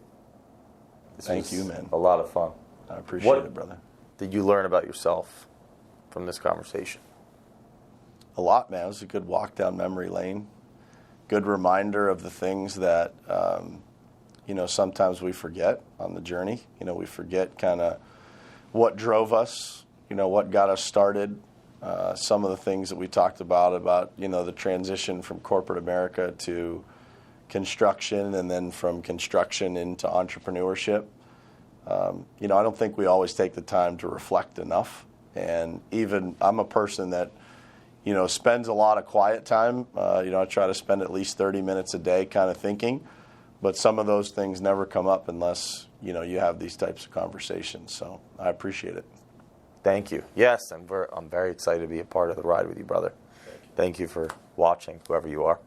Thank you, man. A lot of fun. I appreciate it, brother. Did you learn about yourself from this conversation? A lot, man. It was a good walk down memory lane. Good reminder of the things that, sometimes we forget on the journey. We forget kind of what drove us, what got us started. Some of the things that we talked about, the transition from corporate America to construction, and then from construction into entrepreneurship. I don't think we always take the time to reflect enough. And even I'm a person that, spends a lot of quiet time. I try to spend at least 30 minutes a day kind of thinking. But some of those things never come up unless, you have these types of conversations. So I appreciate it. Thank you. Yes, I'm very excited to be a part of the ride with you, brother. Thank you for watching, whoever you are.